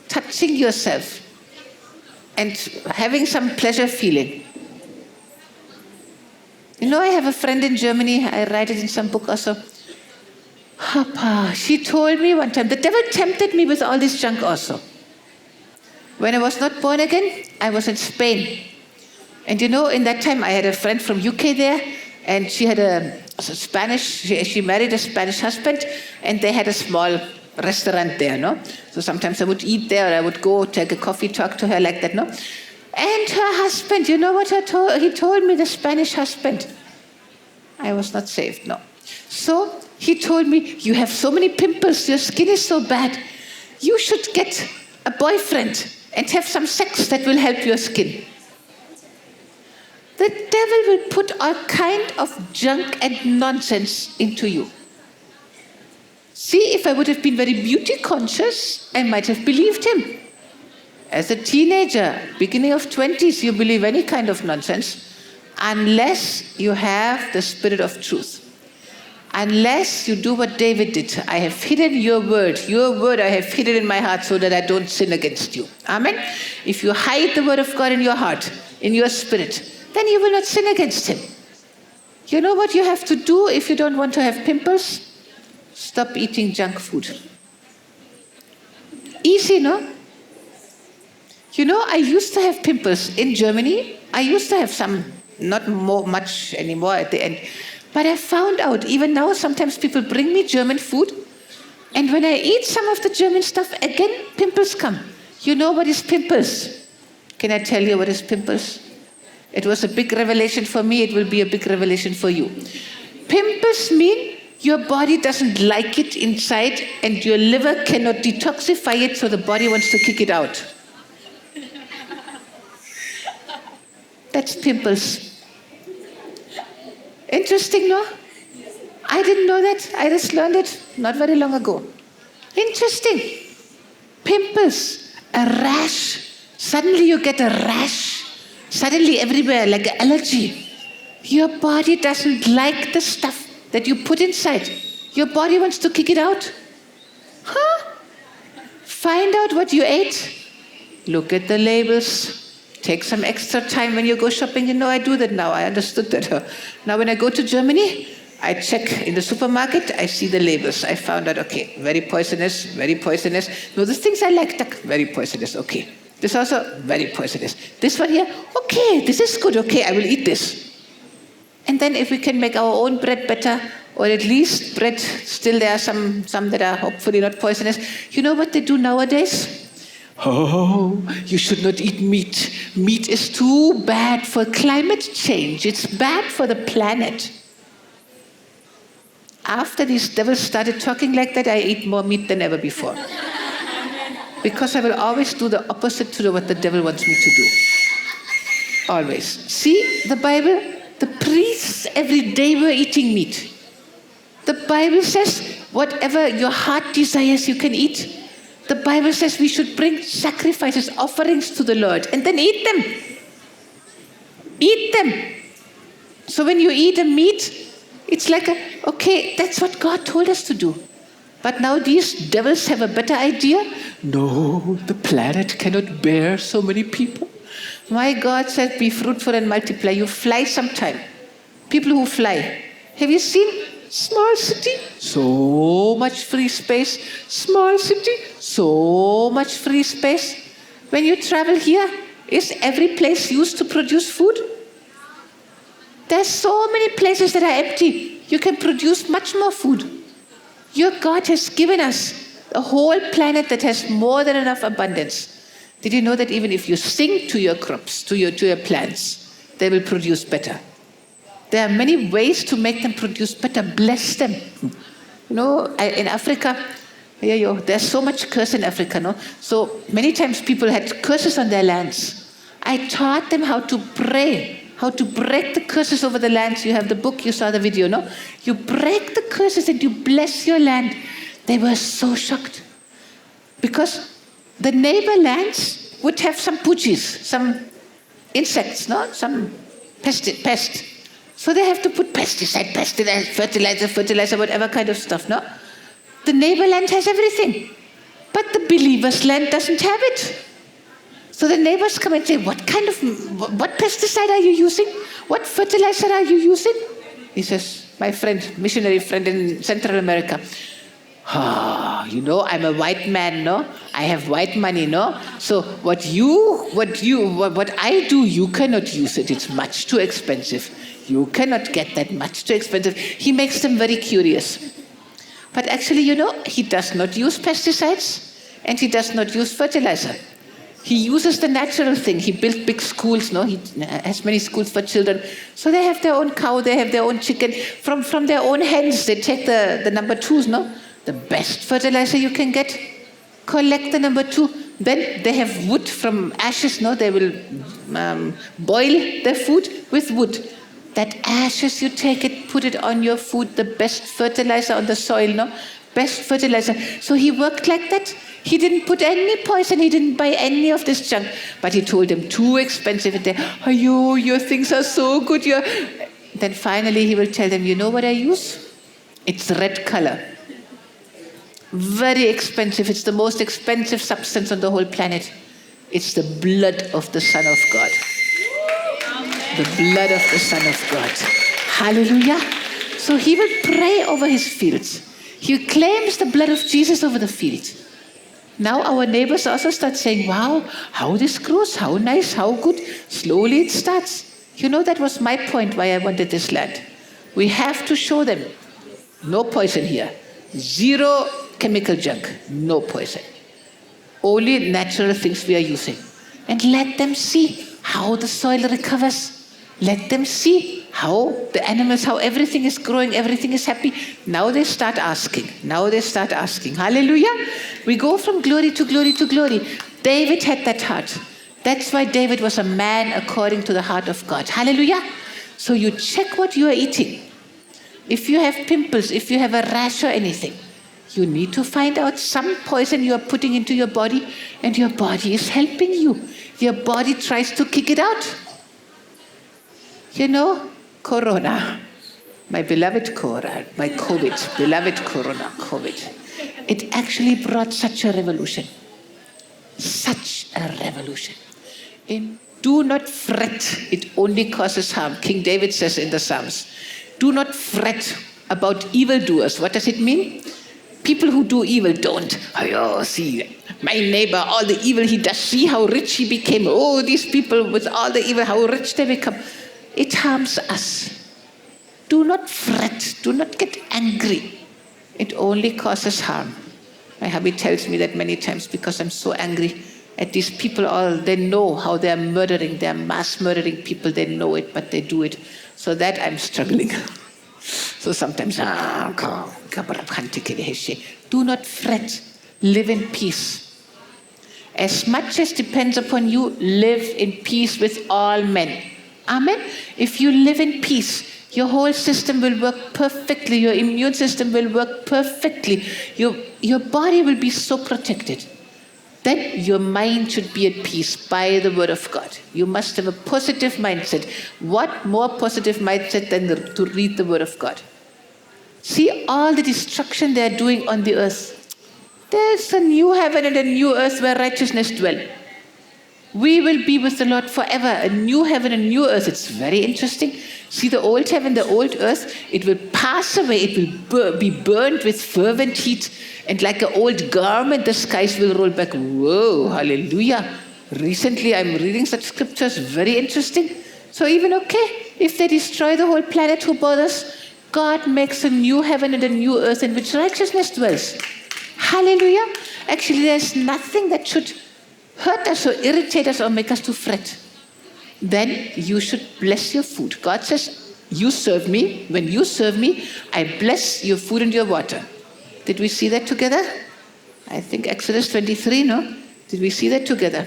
Touching yourself and having some pleasure feeling. You know, I have a friend in Germany, I write it in some book also. Papa, she told me one time, the devil tempted me with all this junk also. When I was not born again, I was in Spain. And you know, in that time, I had a friend from UK there, and she had a Spanish, she married a Spanish husband, and they had a small restaurant there, no? So sometimes I would eat there, or I would go take a coffee, talk to her like that, no? And her husband, you know what he told me, the Spanish husband? I was not saved, no. So he told me, you have so many pimples, your skin is so bad. You should get a boyfriend and have some sex that will help your skin. The devil will put all kind of junk and nonsense into you. See, if I would have been very beauty conscious, I might have believed him. As a teenager, beginning of 20s, you believe any kind of nonsense unless you have the spirit of truth. Unless you do what David did. I have hidden your word I have hidden in my heart so that I don't sin against you. Amen? If you hide the word of God in your heart, in your spirit, then you will not sin against him. You know what you have to do if you don't want to have pimples? Stop eating junk food. Easy, no? You know, I used to have pimples in Germany. I used to have some, not much anymore at the end. But I found out, even now, sometimes people bring me German food, and when I eat some of the German stuff, again, pimples come. You know what is pimples? Can I tell you what is pimples? It was a big revelation for me, it will be a big revelation for you. Pimples mean your body doesn't like it inside, and your liver cannot detoxify it, so the body wants to kick it out. That's pimples. Interesting, no? I didn't know that. I just learned it not very long ago. Interesting. Pimples, a rash. Suddenly you get a rash. Suddenly everywhere, like an allergy. Your body doesn't like the stuff that you put inside. Your body wants to kick it out. Huh? Find out what you ate. Look at the labels. Take some extra time when you go shopping. You know, I do that now. I understood that. Now when I go to Germany, I check in the supermarket, I see the labels. I found out, okay, very poisonous, very poisonous. No, these things I like, very poisonous, okay. This also, very poisonous. This one here, okay, this is good, okay, I will eat this. And then if we can make our own bread better, or at least bread, still there are some that are hopefully not poisonous. You know what they do nowadays? Oh, you should not eat meat. Meat is too bad for climate change. It's bad for the planet. After these devils started talking like that, I eat more meat than ever before. Because I will always do the opposite to what the devil wants me to do. Always. See, the Bible, the priests every day were eating meat. The Bible says, whatever your heart desires, you can eat. The Bible says we should bring sacrifices, offerings to the Lord, and then eat them. Eat them. So when you eat a meat, it's like, okay, that's what God told us to do. But now these devils have a better idea. No, the planet cannot bear so many people. My God said, be fruitful and multiply. You fly sometime. People who fly. Have you seen small city? So much free space. Small city? So much free space. When you travel here, is every place used to produce food? There's so many places that are empty. You can produce much more food. Your God has given us a whole planet that has more than enough abundance. Did you know that even if you sing to your crops, to your plants, they will produce better? There are many ways to make them produce better. Bless them. You know, in Africa, there's so much curse in Africa, no? So many times people had curses on their lands. I taught them how to pray how to break the curses over the lands. You have the book, you saw the video, no? You break the curses and you bless your land. They were so shocked. Because the neighbor lands would have some poochies, some insects, no? Some pest. So they have to put pesticide, fertilizer, whatever kind of stuff, no? The neighbor land has everything. But the believer's land doesn't have it. So the neighbors come and say, what pesticide are you using? What fertilizer are you using? He says, my friend, missionary friend in Central America. I'm a white man, no? I have white money, no? So what I do, you cannot use it. It's much too expensive. You cannot get that, much too expensive. He makes them very curious. But actually, he does not use pesticides and he does not use fertilizer. He uses the natural thing. He built big schools, no? He has many schools for children. So they have their own cow, they have their own chicken. From their own hens, they take the number 2s, no? The best fertilizer you can get. Collect the number 2. Then they have wood from ashes, no? They will boil their food with wood. That ashes, you take it, put it on your food, the best fertilizer on the soil, no? Best fertilizer. So he worked like that. He didn't put any poison, he didn't buy any of this junk. But he told them, too expensive. And they, your things are so good. Then finally he will tell them, you know what I use? It's red color. Very expensive. It's the most expensive substance on the whole planet. It's the blood of the Son of God. The blood of the Son of God. Hallelujah. So he will pray over his fields. He claims the blood of Jesus over the field. Now our neighbors also start saying, wow, how this grows, how nice, how good. Slowly it starts. That was my point why I wanted this land. We have to show them, no poison here. Zero chemical junk, no poison. Only natural things we are using. And let them see how the soil recovers. Let them see how the animals, how everything is growing, everything is happy. Now they start asking. Hallelujah. We go from glory to glory to glory. David had that heart. That's why David was a man according to the heart of God. Hallelujah. So you check what you are eating. If you have pimples, if you have a rash or anything, you need to find out some poison you are putting into your body, and your body is helping you. Your body tries to kick it out. Corona, my beloved Corona, my COVID, beloved Corona, COVID. It actually brought such a revolution. Such a revolution. Do not fret, it only causes harm. King David says in the Psalms, do not fret about evildoers. What does it mean? People who do evil don't. See, my neighbor, all the evil he does, see how rich he became. Oh, these people with all the evil, how rich they become. It harms us. Do not fret. Do not get angry. It only causes harm. My hubby tells me that many times because I'm so angry at these people. They know how they are murdering. They are mass murdering people. They know it, but they do it. So that I'm struggling. So sometimes, do not fret. Live in peace. As much as depends upon you, live in peace with all men. Amen. If you live in peace, your whole system will work perfectly. Your immune system will work perfectly. Your body will be so protected. Then your mind should be at peace by the word of God. You must have a positive mindset. What more positive mindset than to read the word of God? See all the destruction they are doing on the earth. There's a new heaven and a new earth where righteousness dwells. We will be with the Lord forever. A new heaven and new earth. It's very interesting. See the old heaven, the old earth, it will pass away. It will be burned with fervent heat. And like an old garment, the skies will roll back. Whoa, hallelujah. Recently, I'm reading such scriptures. Very interesting. So even if they destroy the whole planet, who bothers? God makes a new heaven and a new earth in which righteousness dwells. Hallelujah. Actually, there's nothing that should hurt us or irritate us or make us to fret. Then you should bless your food. God says, you serve me. When you serve me, I bless your food and your water. Did we see that together? I think Exodus 23, no? Did we see that together?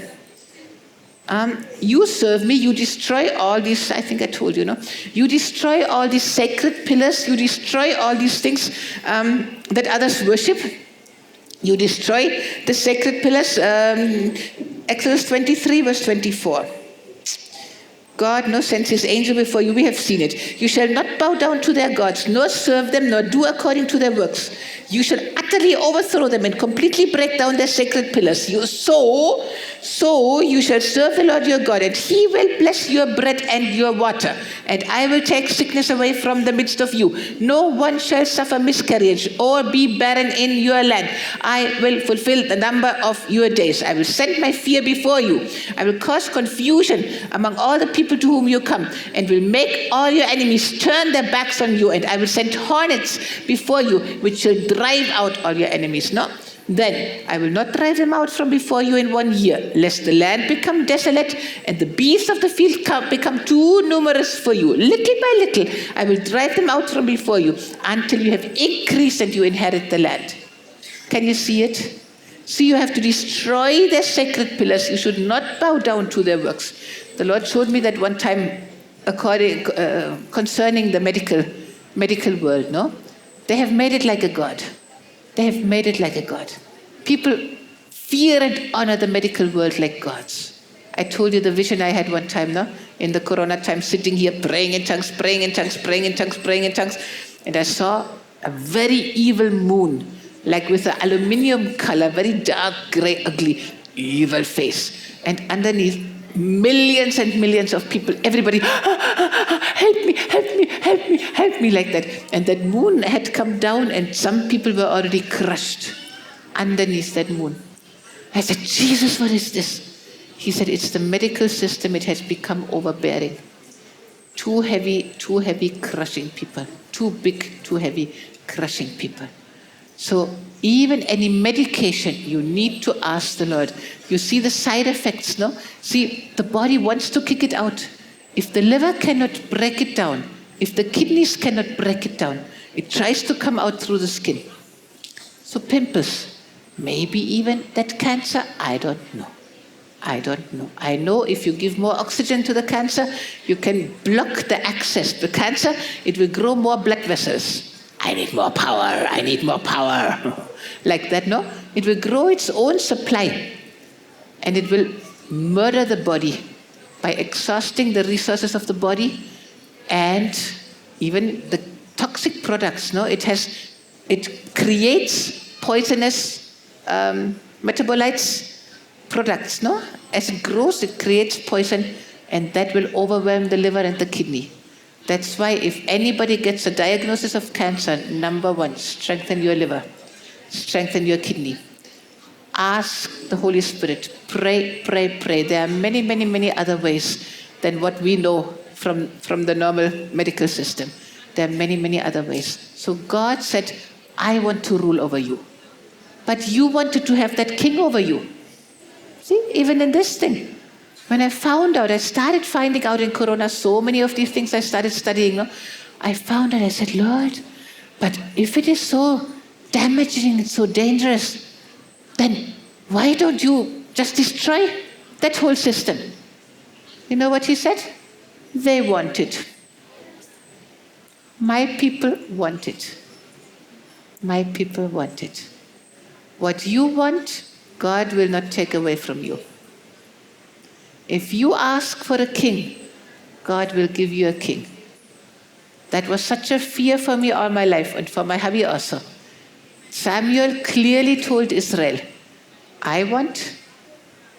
You serve me, you destroy all these, I think I told you, no? You destroy all these sacred pillars, you destroy all these things that others worship. You destroy the sacred pillars. Exodus 23, verse 24. God no sends his angel before you. We have seen it. You shall not bow down to their gods, nor serve them, nor do according to their works. You shall utterly overthrow them and completely break down their sacred pillars. So you shall serve the Lord your God, and he will bless your bread and your water. And I will take sickness away from the midst of you. No one shall suffer miscarriage or be barren in your land. I will fulfill the number of your days. I will send my fear before you. I will cause confusion among all the people to whom you come, and will make all your enemies turn their backs on you. And I will send hornets before you, which shall drive out all your enemies. No? Then I will not drive them out from before you in 1 year, lest the land become desolate and the beasts of the field become too numerous for you. Little by little I will drive them out from before you until you have increased and you inherit the land. Can you see it? See, you have to destroy their sacred pillars. You should not bow down to their works. The Lord showed me that one time concerning the medical world, no? They have made it like a god. They have made it like a god. People fear and honor the medical world like gods. I told you the vision I had one time, no? In the corona time, sitting here praying in tongues, praying in tongues, praying in tongues, praying in tongues. And I saw a very evil moon, like with an aluminium color, very dark, gray, ugly, evil face. And underneath, millions and millions of people, everybody, help me, help me, help me, help me, like that. And that moon had come down and some people were already crushed underneath that moon. I said, Jesus, what is this? He said, it's the medical system. It has become overbearing. Too heavy, crushing people. Too big, too heavy, crushing people. So even any medication, you need to ask the Lord. You see the side effects, no? See, the body wants to kick it out. If the liver cannot break it down, if the kidneys cannot break it down, it tries to come out through the skin. So pimples, maybe even that cancer, I don't know. I know if you give more oxygen to the cancer, you can block the access. The cancer, it will grow more blood vessels. I need more power. Like that, no? It will grow its own supply. And it will murder the body by exhausting the resources of the body and even the toxic products, no? It creates poisonous metabolites, products, no? As it grows, it creates poison, and that will overwhelm the liver and the kidney. That's why if anybody gets a diagnosis of cancer, number one, strengthen your liver, strengthen your kidney. Ask the Holy Spirit, pray. There are many other ways than what we know from the normal medical system. There are many other ways. So God said, I want to rule over you. But you wanted to have that king over you. See, even in this thing. When I started finding out in Corona, so many of these things I started studying, no? I found out, I said, Lord, but if it is so damaging and so dangerous, then why don't you just destroy that whole system? You know what he said? They want it. My people want it. My people want it. What you want, God will not take away from you. If you ask for a king, God will give you a king. That was such a fear for me all my life, and for my hubby also. Samuel clearly told Israel,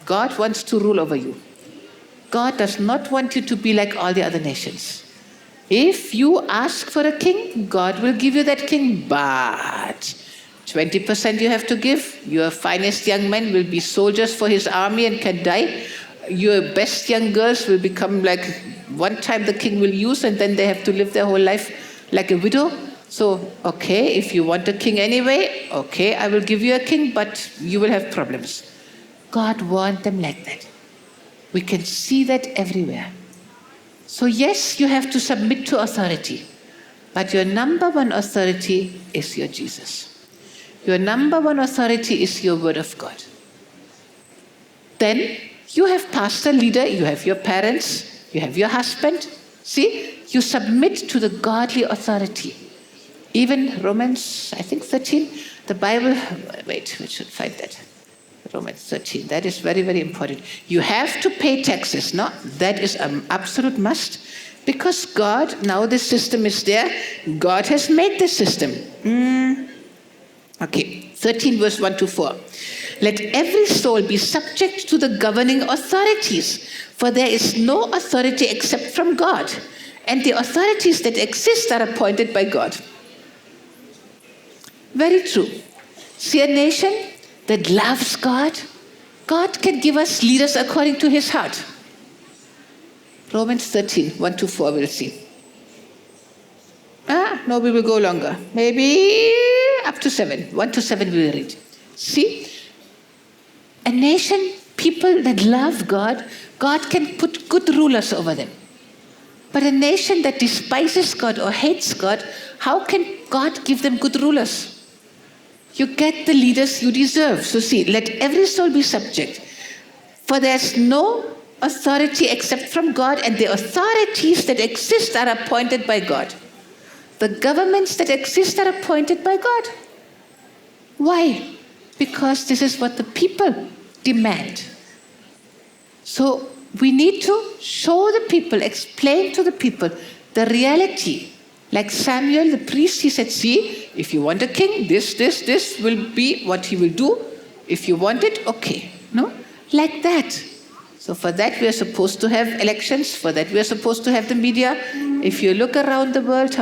God wants to rule over you. God does not want you to be like all the other nations. If you ask for a king, God will give you that king, but 20% you have to give. Your finest young men will be soldiers for his army and can die. Your best young girls will become like one time the king will use, and then they have to live their whole life like a widow. So, okay, if you want a king anyway, okay, I will give you a king, but you will have problems. God wants them like that. We can see that everywhere. So yes, you have to submit to authority, but your number one authority is your Jesus. Your number one authority is your word of God. Then You have pastor, leader, you have your parents, you have your husband. See, you submit to the godly authority. Even Romans, I think 13, the Bible, wait, we should find that. Romans 13, that is very, very important. You have to pay taxes, no? That is an absolute must. Because God, now this system is there, God has made this system. Okay, 13 verse 1 to 4. Let every soul be subject to the governing authorities, for there is no authority except from God, and the authorities that exist are appointed by God. Very true. See, a nation that loves God, God can give us leaders according to his heart. Romans 13, 1 to 4, we'll see. No, we will go longer. Maybe up to 7. 1 to 7 we will read. See, a nation, people that love God, God can put good rulers over them. But a nation that despises God or hates God, how can God give them good rulers? You get the leaders you deserve. So see, let every soul be subject. For there's no authority except from God, and the authorities that exist are appointed by God. The governments that exist are appointed by God. Why? Because this is what the people demand. So we need to show the people, explain to the people the reality. Like Samuel, the priest, he said, see, if you want a king, this will be what he will do. If you want it, okay. No? Like that. So for that we are supposed to have elections. For that we are supposed to have the media. If you look around the world,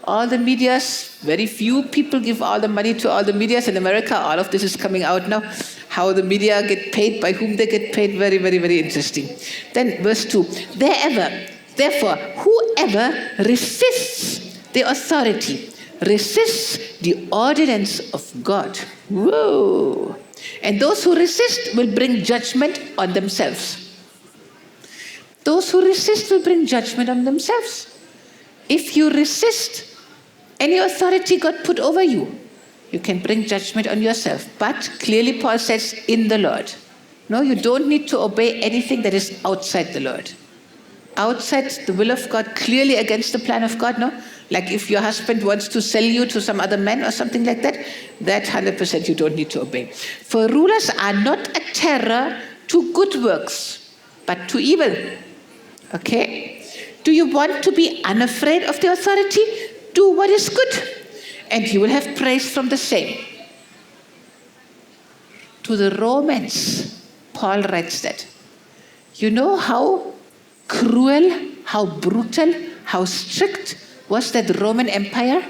all the medias, very few people give all the money to all the medias. In America, all of this is coming out now. How the media get paid, by whom they get paid, very, very, very interesting. Then verse 2, therefore, whoever resists the authority, resists the ordinance of God. Whoa. And those who resist will bring judgment on themselves. Those who resist will bring judgment on themselves. If you resist any authority God put over you, you can bring judgment on yourself. But clearly Paul says, in the Lord. No, you don't need to obey anything that is outside the Lord. Outside the will of God, clearly against the plan of God, no? Like if your husband wants to sell you to some other man or something like that, that 100% you don't need to obey. For rulers are not a terror to good works, but to evil. Okay? Do you want to be unafraid of the authority? Do what is good, and you will have praise from the same. To the Romans, Paul writes that. You know how cruel, how brutal, how strict was that Roman Empire?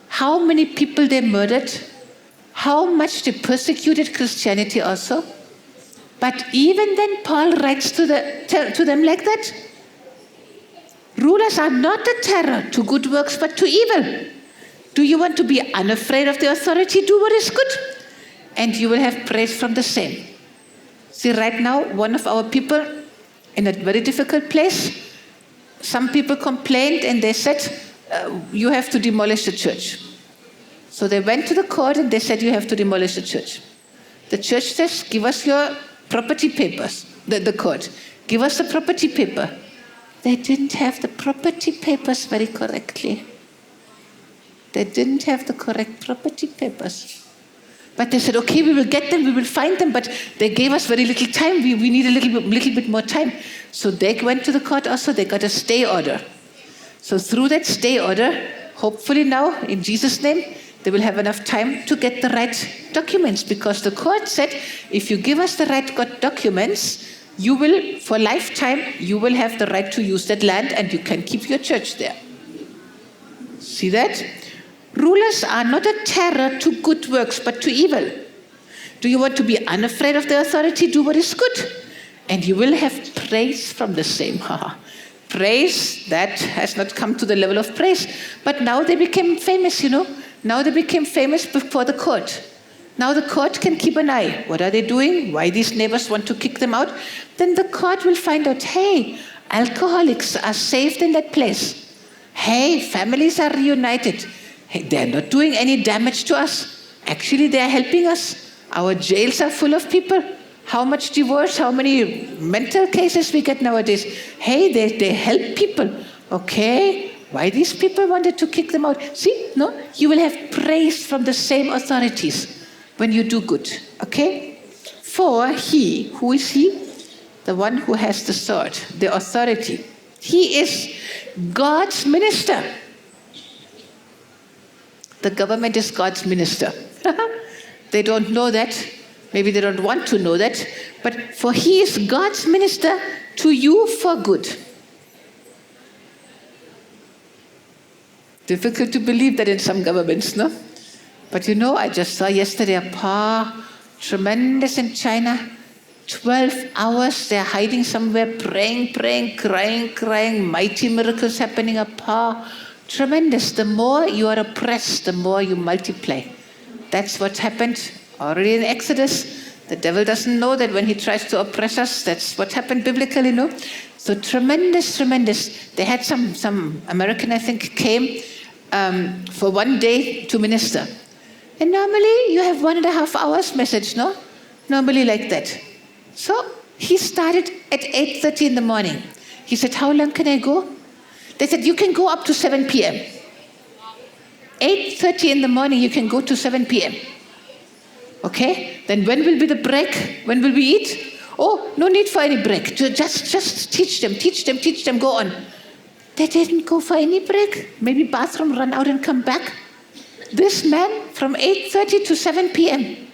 How many people they murdered? How much they persecuted Christianity also? But even then, Paul writes to them like that. Rulers are not a terror to good works, but to evil. Do you want to be unafraid of the authority? Do what is good, and you will have praise from the same. See, right now, one of our people in a very difficult place, some people complained and they said, you have to demolish the church. So they went to the court and they said, you have to demolish the church. The church says, give us your property papers. The court, give us the property paper. They didn't have the property papers very correctly. They didn't have the correct property papers. But they said, okay, we will get them, we will find them, but they gave us very little time. We need a little bit more time. So they went to the court also, they got a stay order. So through that stay order, hopefully now, in Jesus' name, they will have enough time to get the right documents, because the court said, if you give us the right documents, you will, for lifetime, you will have the right to use that land and you can keep your church there. See that? Rulers are not a terror to good works, but to evil. Do you want to be unafraid of the authority? Do what is good, and you will have praise from the same. Praise that has not come to the level of praise, but now they became famous, Now they became famous before the court. Now the court can keep an eye. What are they doing? Why these neighbors want to kick them out? Then the court will find out, hey, alcoholics are saved in that place. Hey, families are reunited. Hey, they're not doing any damage to us. Actually, they're helping us. Our jails are full of people. How much divorce, how many mental cases we get nowadays. Hey, they help people. Okay, why these people wanted to kick them out? See, no, you will have praise from the same authorities when you do good. Okay? For he, who is he? The one who has the sword, the authority. He is God's minister. The government is God's minister. They don't know that. Maybe they don't want to know that. But for he is God's minister to you for good. Difficult to believe that in some governments, no? But you know, I just saw yesterday tremendous in China. 12 hours they're hiding somewhere, praying, crying, mighty miracles happening. Tremendous. The more you are oppressed, the more you multiply. That's what happened already in Exodus. The devil doesn't know that when he tries to oppress us, that's what happened biblically, no? So tremendous. They had some American, I think, came for one day to minister. And normally you have 1.5 hours message, no? Normally like that. So he started at 8:30 in the morning. He said, how long can I go? They said, you can go up to 7 p.m. 8:30 in the morning, you can go to 7 p.m. Okay? Then when will be the break? When will we eat? Oh, no need for any break. Just teach them, go on. They didn't go for any break. Maybe bathroom, run out and come back. This man, from 8:30 to 7 p.m.,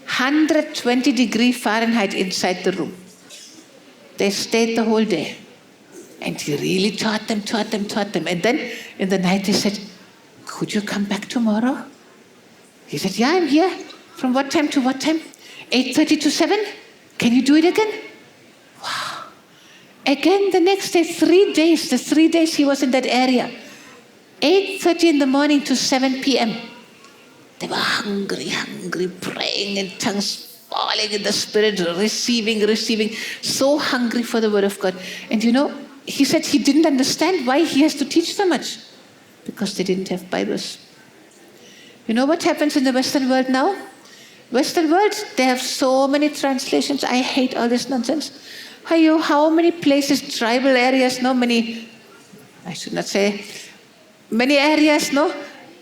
120 degrees Fahrenheit inside the room. They stayed the whole day. And he really taught them. And then in the night they said, could you come back tomorrow? He said, yeah, I'm here. From what time to what time? 8:30 to 7? Can you do it again? Wow. Again the next day, 3 days. The 3 days he was in that area. 8:30 in the morning to 7 p.m. They were hungry, praying in tongues, falling in the spirit, receiving, so hungry for the word of God. And you know, he said he didn't understand why he has to teach so much. Because they didn't have Bibles. You know what happens in the Western world now? Western world, they have so many translations. I hate all this nonsense. How many places, tribal areas, many areas,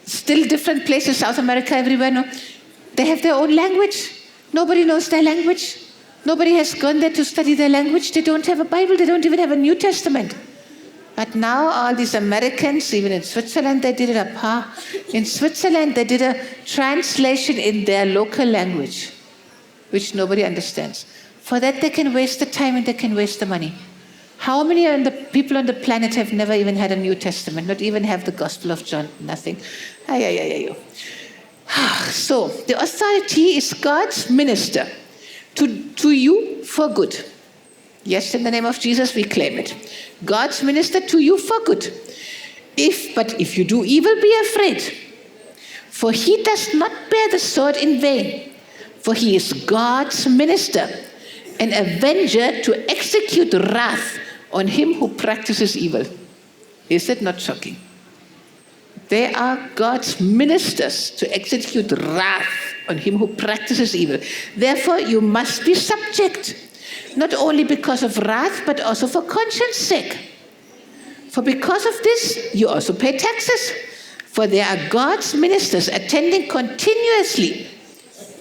still different places, South America, everywhere, they have their own language. Nobody knows their language. Nobody has gone there to study their language. They don't have a Bible. They don't even have a New Testament. But now all these Americans, even in Switzerland, they did it up. In Switzerland, they did a translation in their local language, which nobody understands. For that, they can waste the time and they can waste the money. How many people on the planet have never even had a New Testament, not even have the Gospel of John? Nothing. So, the authority is God's minister to you for good. Yes, in the name of Jesus, we claim it. God's minister to you for good. But if you do evil, be afraid. For he does not bear the sword in vain. For he is God's minister, an avenger to execute wrath on him who practices evil. Is it not shocking? They are God's ministers to execute wrath on him who practices evil. Therefore, you must be subject, not only because of wrath, but also for conscience sake. For because of this, you also pay taxes. For they are God's ministers attending continually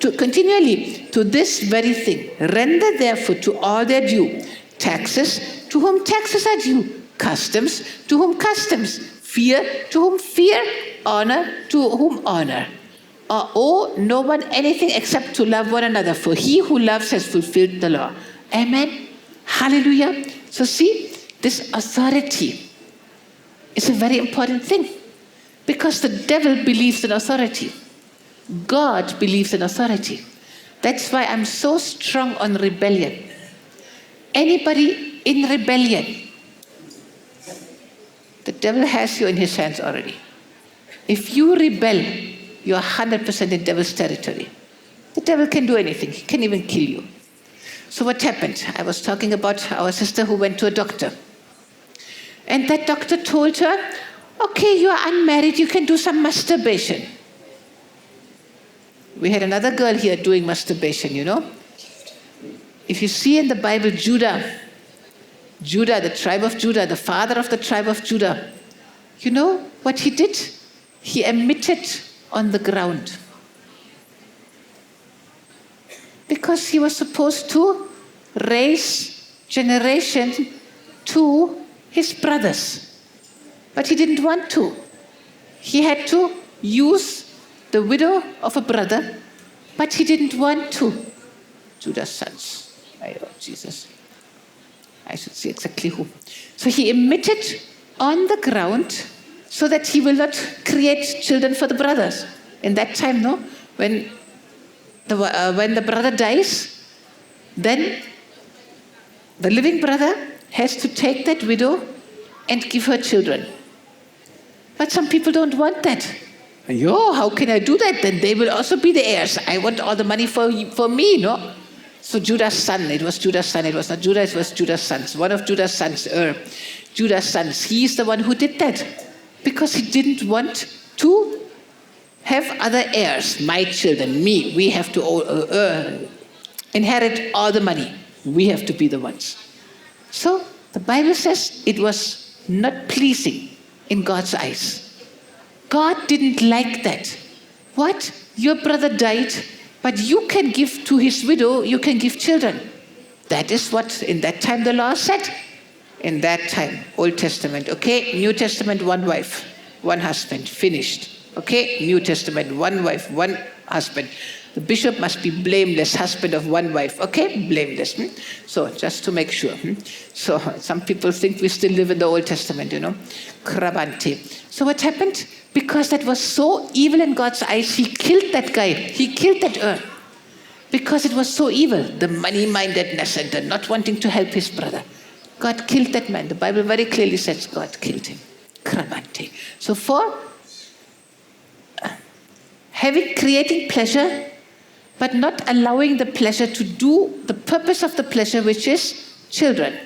to this very thing. Render therefore to all their due. Taxes, to whom taxes are due. Customs, to whom customs. Fear, to whom fear. Honor, to whom honor. Or owe no one anything except to love one another. For he who loves has fulfilled the law. Amen. Hallelujah. So see, this authority is a very important thing. Because the devil believes in authority. God believes in authority. That's why I'm so strong on rebellion. Anybody in rebellion, the devil has you in his hands already. If you rebel, you're 100% in devil's territory. The devil can do anything. He can even kill you. So what happened? I was talking about our sister who went to a doctor. And that doctor told her, okay, you are unmarried, you can do some masturbation. We had another girl here doing masturbation, if you see in the Bible Judah, the tribe of Judah, the father of the tribe of Judah, you know what he did? He emitted on the ground. Because he was supposed to raise generation to his brothers. But he didn't want to. He had to use the widow of a brother, but he didn't want to. Judah's sons. Oh, Jesus. I should say exactly who. So he emitted on the ground so that he will not create children for the brothers. In that time, no? When the brother dies, then the living brother has to take that widow and give her children. But some people don't want that. Yo, how can I do that? Then they will also be the heirs. I want all the money for me, no? So Judah's son, it was Judah's son, it was not Judah, it was Judah's sons. One of Judah's sons, Judah's sons, he's the one who did that. Because he didn't want to have other heirs, my children, me. We have to inherit all the money. We have to be the ones. So the Bible says it was not pleasing in God's eyes. God didn't like that. What? Your brother died, but you can give to his widow, you can give children. That is what in that time the law said. In that time, Old Testament, okay? New Testament, one wife, one husband, finished. Okay? New Testament, one wife, one husband. The bishop must be blameless, husband of one wife. Okay? Blameless. So, just to make sure. So, some people think we still live in the Old Testament, you know. Krabante. So, what happened? Because that was so evil in God's eyes, he killed that guy. He killed that because it was so evil. The money-mindedness and the not wanting to help his brother. God killed that man. The Bible very clearly says God killed him. Krabante. So, for creating pleasure, but not allowing the pleasure to do the purpose of the pleasure, which is children.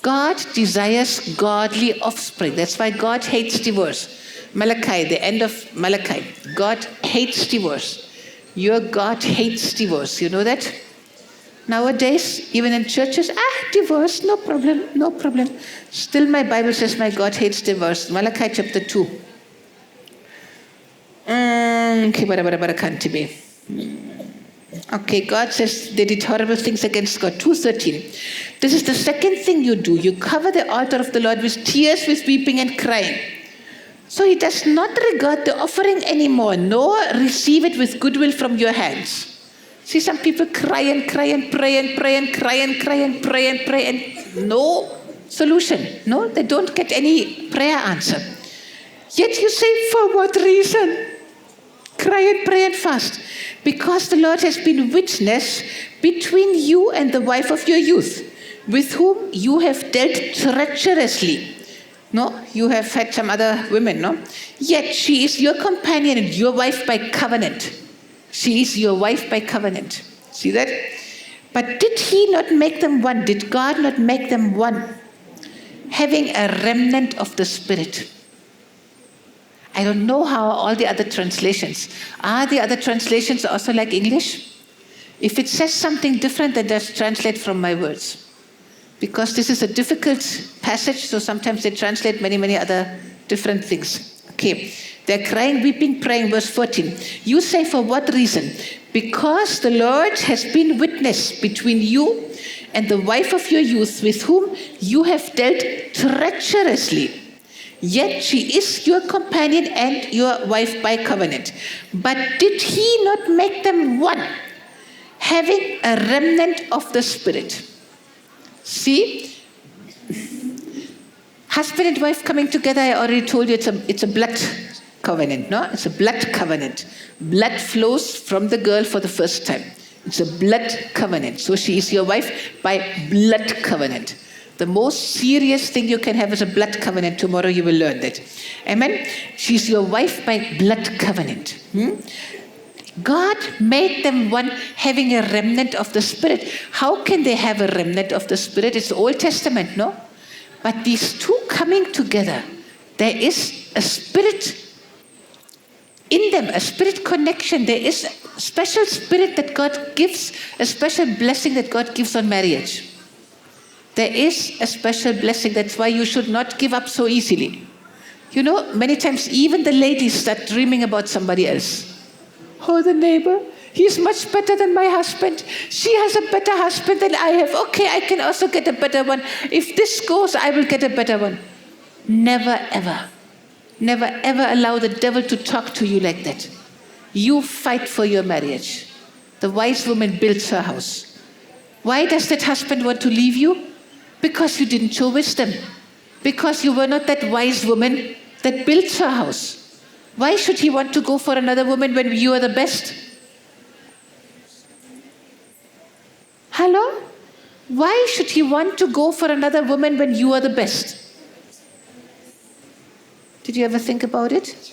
God desires godly offspring. That's why God hates divorce. Malachi, the end of Malachi. God hates divorce. Your God hates divorce. You know that? Nowadays, even in churches, divorce, no problem, no problem. Still my Bible says my God hates divorce. Malachi chapter 2. Okay, God says they did horrible things against God. 2:13. This is the second thing you do. You cover the altar of the Lord with tears, with weeping and crying. So he does not regard the offering anymore, nor receive it with goodwill from your hands. See, some people cry and cry and pray and pray and cry and cry and pray and pray and no solution. No, they don't get any prayer answer. Yet you say, for what reason? Cry and pray and fast. Because the Lord has been witness between you and the wife of your youth, with whom you have dealt treacherously. No, you have had some other women, no? Yet she is your companion and your wife by covenant. She is your wife by covenant. See that? But did he not make them one? Did God not make them one? Having a remnant of the Spirit. I don't know how all the other translations. Are the other translations also like English? If it says something different, then just translate from my words. Because this is a difficult passage, so sometimes they translate many other different things. Okay. They're crying, weeping, praying. Verse 14. You say, for what reason? Because the Lord has been witness between you and the wife of your youth, with whom you have dealt treacherously. Yet she is your companion and your wife by covenant. But did he not make them one, having a remnant of the Spirit? See? Husband and wife coming together, I already told you it's a blood covenant, no? It's a blood covenant. Blood flows from the girl for the first time. It's a blood covenant. So she is your wife by blood covenant. The most serious thing you can have is a blood covenant. Tomorrow you will learn that. Amen? She's your wife by blood covenant. God made them one, having a remnant of the Spirit. How can they have a remnant of the Spirit? It's the Old Testament, no? But these two coming together, there is a spirit in them, a spirit connection. There is a special spirit that God gives, a special blessing that God gives on marriage. There is a special blessing. That's why you should not give up so easily. You know, many times even the ladies start dreaming about somebody else. Oh, the neighbor, he's much better than my husband. She has a better husband than I have. Okay, I can also get a better one. If this goes, I will get a better one. Never, ever. Never, ever allow the devil to talk to you like that. You fight for your marriage. The wise woman builds her house. Why does that husband want to leave you? Because you didn't show wisdom. Because you were not that wise woman that built her house. Why should he want to go for another woman when you are the best? Hello? Why should he want to go for another woman when you are the best? Did you ever think about it?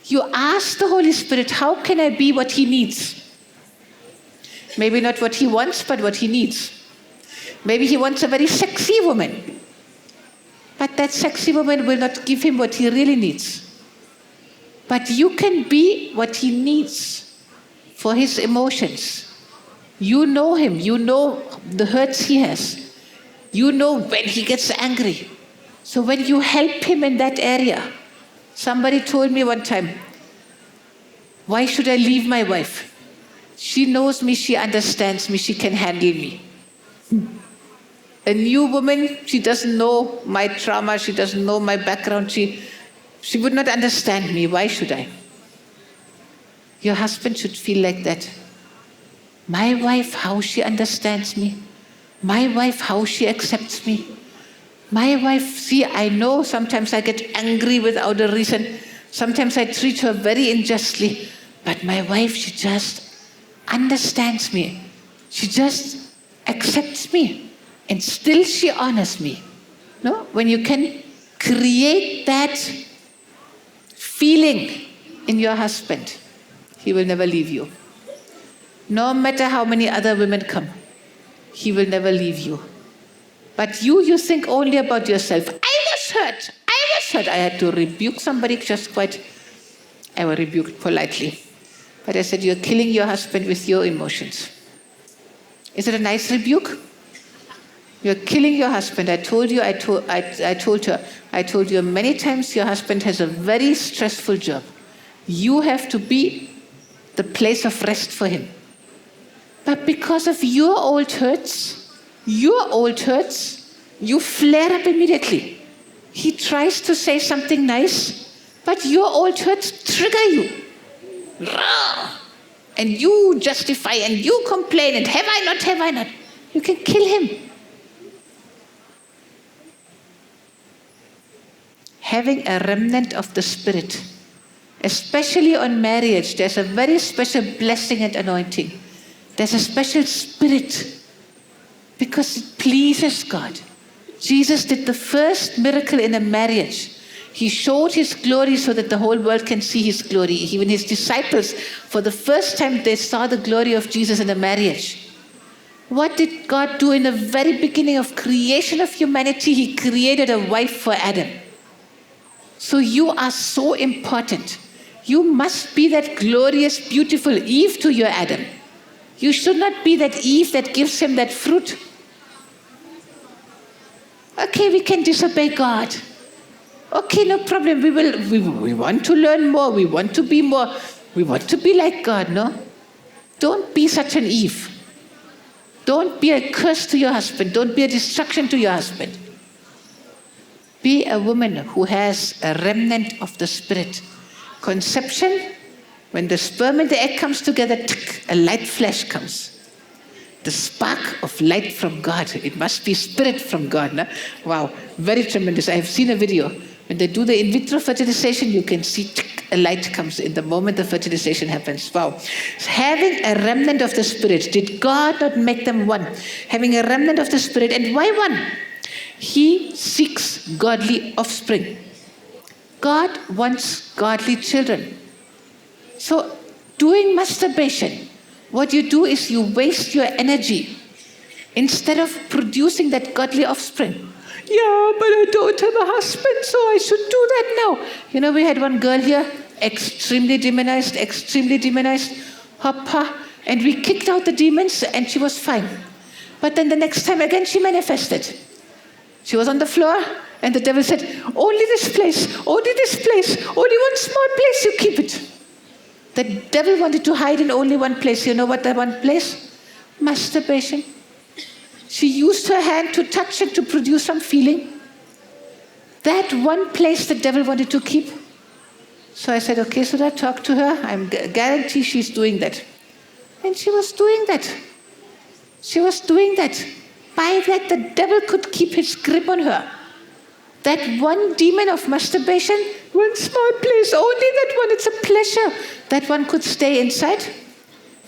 You ask the Holy Spirit, how can I be what he needs? Maybe not what he wants, but what he needs. Maybe he wants a very sexy woman. But that sexy woman will not give him what he really needs. But you can be what he needs for his emotions. You know him. You know the hurts he has. You know when he gets angry. So when you help him in that area, somebody told me one time, why should I leave my wife? She knows me, she understands me, she can handle me. A new woman, she doesn't know my trauma, she doesn't know my background, she would not understand me. Why should I? Your husband should feel like that. My wife, how she understands me. My wife, how she accepts me. My wife, see, I know sometimes I get angry without a reason. Sometimes I treat her very unjustly. But my wife, she just understands me. She just accepts me. And still she honors me. No? When you can create that feeling in your husband, he will never leave you. No matter how many other women come, he will never leave you. But you think only about yourself. I was hurt. I had to rebuke somebody I was rebuked politely. But I said, you're killing your husband with your emotions. Is it a nice rebuke? You're killing your husband. I told you many times your husband has a very stressful job. You have to be the place of rest for him. But because of your old hurts, you flare up immediately. He tries to say something nice, but your old hurts trigger you. And you justify and you complain and have I not? You can kill him. Having a remnant of the Spirit, especially on marriage, there's a very special blessing and anointing. There's a special spirit because it pleases God. Jesus did the first miracle in a marriage. He showed his glory so that the whole world can see his glory. Even his disciples, for the first time, they saw the glory of Jesus in a marriage. What did God do in the very beginning of creation of humanity? He created a wife for Adam. So you are so important. You must be that glorious, beautiful Eve to your Adam. You should not be that Eve that gives him that fruit. Okay, we can disobey God. Okay, no problem. We want to learn more. We want to be more. We want to be like God, no? Don't be such an Eve. Don't be a curse to your husband. Don't be a destruction to your husband. Be a woman who has a remnant of the Spirit. Conception, when the sperm and the egg comes together, a light flash comes. The spark of light from God. It must be spirit from God. No? Wow, very tremendous. I have seen a video. When they do the in vitro fertilization, you can see a light comes in the moment the fertilization happens. Wow. Having a remnant of the Spirit. Did God not make them one? Having a remnant of the Spirit. And why one? He seeks godly offspring. God wants godly children. So doing masturbation, what you do is you waste your energy instead of producing that godly offspring. Yeah, but I don't have a husband, so I should do that now. You know, we had one girl here, extremely demonized, Hoppa. And we kicked out the demons and she was fine. But then the next time again, she manifested. She was on the floor and the devil said, only this place, only one small place, you keep it. The devil wanted to hide in only one place. You know what that one place? Masturbation. She used her hand to touch and to produce some feeling. That one place the devil wanted to keep. So I said, okay, so I talked to her. I guarantee she's doing that. And she was doing that. By that, the devil could keep his grip on her. That one demon of masturbation, one small place, only that one, it's a pleasure. That one could stay inside.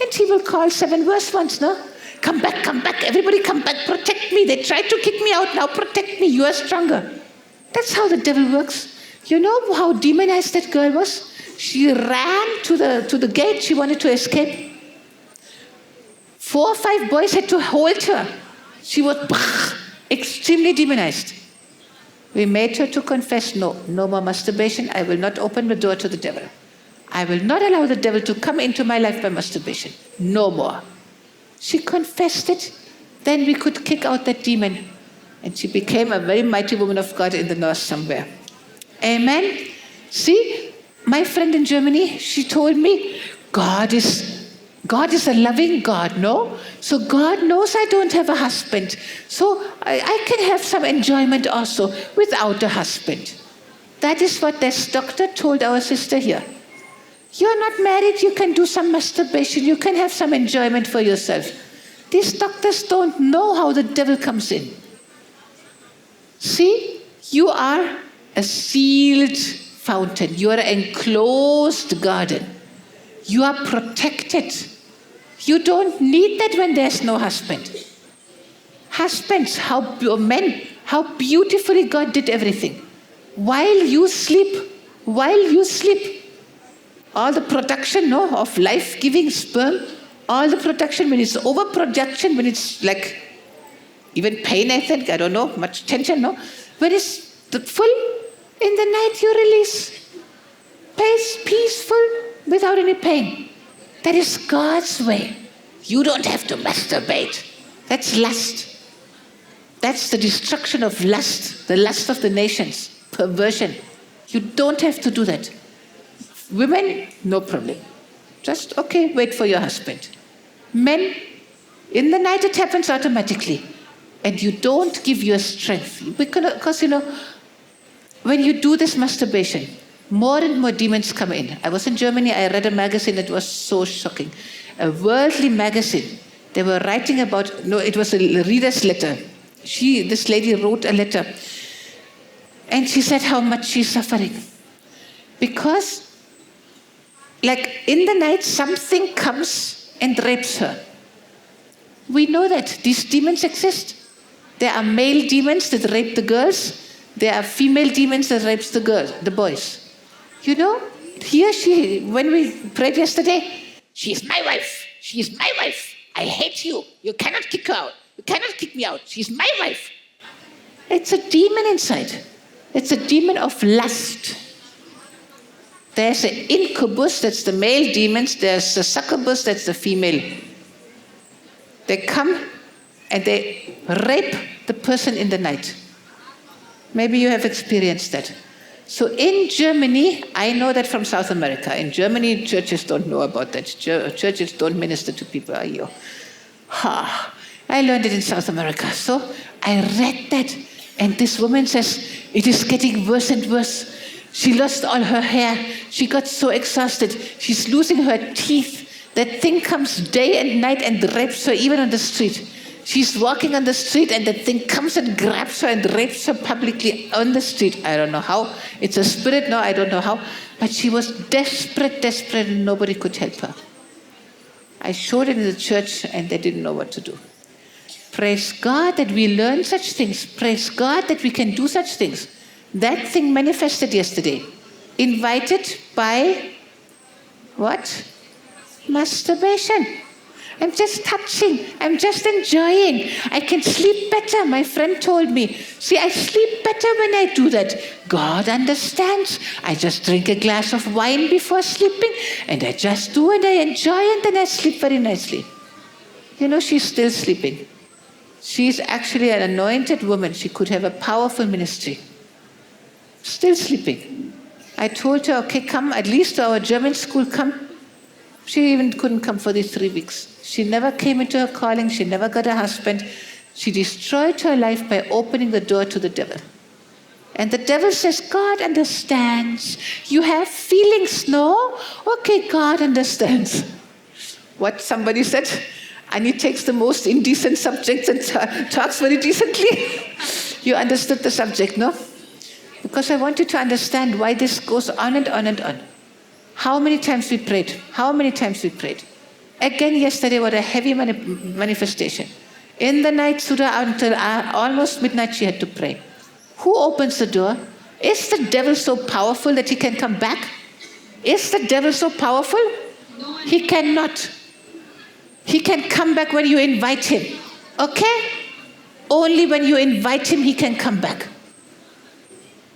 And he will call 7 worse ones, no? Come back, everybody come back, protect me. They tried to kick me out, now protect me, you are stronger. That's how the devil works. You know how demonized that girl was? She ran to the gate, she wanted to escape. 4 or 5 boys had to hold her. She was extremely demonized. We made her to confess, no more masturbation. I will not open the door to the devil. I will not allow the devil to come into my life by masturbation. No more. She confessed it. Then we could kick out that demon. And she became a very mighty woman of God in the north somewhere. Amen. See, my friend in Germany, she told me, God is a loving God, no? So God knows I don't have a husband. So I can have some enjoyment also without a husband. That is what this doctor told our sister here. You're not married, you can do some masturbation, you can have some enjoyment for yourself. These doctors don't know how the devil comes in. See, you are a sealed fountain. You are an enclosed garden. You are protected. You don't need that when there's no husband. Husbands, men, how beautifully God did everything. While you sleep, all the production of life-giving sperm, all the production, when it's overproduction, when it's like even pain, I think, I don't know, much tension, no? When it's full, in the night you release. Peaceful, without any pain. That is God's way. You don't have to masturbate. That's lust. That's the destruction of lust, the lust of the nations, perversion. You don't have to do that. Women, no problem. Just, okay, wait for your husband. Men, in the night it happens automatically. And you don't give your strength. Because, when you do this masturbation, more and more demons come in. I was in Germany, I read a magazine that was so shocking. A worldly magazine. They were writing about, it was a reader's letter. This lady wrote a letter. And she said how much she's suffering. Because, in the night, something comes and rapes her. We know that these demons exist. There are male demons that rape the girls. There are female demons that rape the boys. When we prayed yesterday, she's my wife. She's my wife. I hate you. You cannot kick her out. You cannot kick me out. She's my wife. It's a demon inside. It's a demon of lust. There's an incubus, that's the male demons. There's the succubus, that's the female. They come and they rape the person in the night. Maybe you have experienced that. So in Germany, I know that from South America. In Germany, churches don't know about that. Churches don't minister to people. I learned it in South America. So I read that, and this woman says, it is getting worse and worse. She lost all her hair. She got so exhausted. She's losing her teeth. That thing comes day and night and rapes her even on the street. She's walking on the street and that thing comes and grabs her and rapes her publicly on the street. I don't know how. It's a spirit, no, I don't know how. But she was desperate, and nobody could help her. I showed it in the church and they didn't know what to do. Praise God that we learn such things. Praise God that we can do such things. That thing manifested yesterday. Invited by what? Masturbation. I'm just touching. I'm just enjoying. I can sleep better. My friend told me, see, I sleep better when I do that. God understands. I just drink a glass of wine before sleeping, and I just do and I enjoy, and then I sleep very nicely. You know, she's still sleeping. She's actually an anointed woman. She could have a powerful ministry. Still sleeping. I told her, okay, come at least to our German school, come. She even couldn't come for these 3 weeks. She never came into her calling. She never got a husband. She destroyed her life by opening the door to the devil. And the devil says, God understands. You have feelings, no? Okay, God understands. What somebody said, Annie takes the most indecent subjects and talks very decently. You understood the subject, no? Because I want you to understand why this goes on and on and on. How many times we prayed? How many times we prayed? Again, yesterday was a heavy manifestation. In the night, Surah, until almost midnight, she had to pray. Who opens the door? Is the devil so powerful that he can come back? Is the devil so powerful? No. He cannot. He can come back when you invite him. Okay? Only when you invite him, he can come back.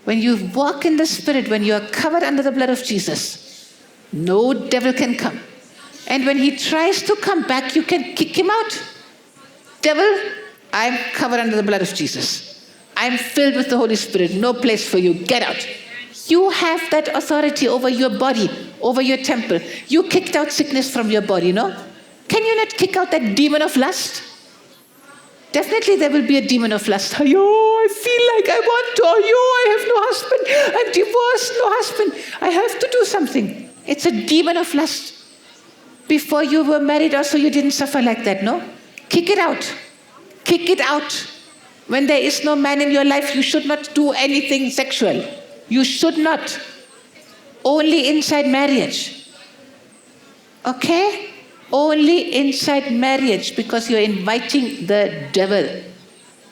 When you walk in the Spirit, when you are covered under the blood of Jesus, no devil can come. And when he tries to come back, you can kick him out. Devil, I'm covered under the blood of Jesus. I'm filled with the Holy Spirit. No place for you. Get out. You have that authority over your body, over your temple. You kicked out sickness from your body, no? Can you not kick out that demon of lust? Definitely there will be a demon of lust. Ayo, I feel like I want to. Ayo, I have no husband. I'm divorced, no husband. I have to do something. It's a demon of lust. Before you were married also you didn't suffer like that, no? Kick it out. Kick it out. When there is no man in your life, you should not do anything sexual. You should not. Only inside marriage. Okay? Only inside marriage, because you're inviting the devil.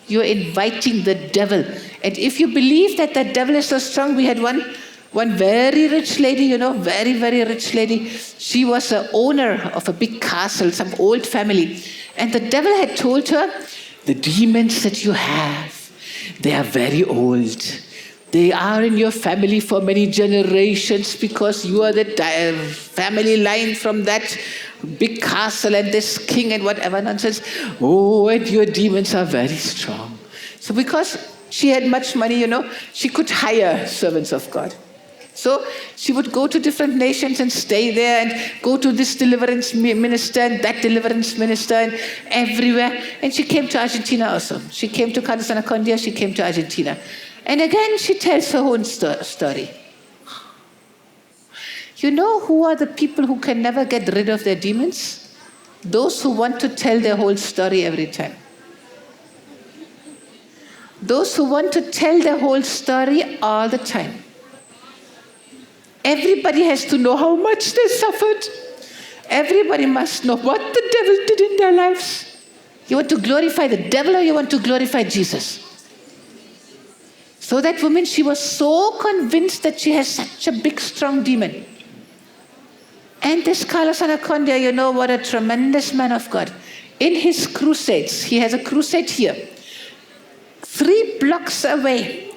You're inviting the devil. And if you believe that the devil is so strong, we had one very rich lady, you know, very, very rich lady. She was the owner of a big castle, some old family. And the devil had told her, the demons that you have, they are very old. They are in your family for many generations because you are the family line from that big castle and this king and whatever nonsense. Oh, and your demons are very strong. So because she had much money, you know, she could hire servants of God. So she would go to different nations and stay there and go to this deliverance minister and that deliverance minister and everywhere. And she came to Argentina also. She came to Carlos Anacondia, she came to Argentina. And again, she tells her own story. You know who are the people who can never get rid of their demons? Those who want to tell their whole story every time. Those who want to tell their whole story all the time. Everybody has to know how much they suffered. Everybody must know what the devil did in their lives. You want to glorify the devil or you want to glorify Jesus? So that woman, she was so convinced that she has such a big, strong demon. And this Carlos Anacondia, you know, what a tremendous man of God. In his crusades, he has a crusade here. 3 blocks away,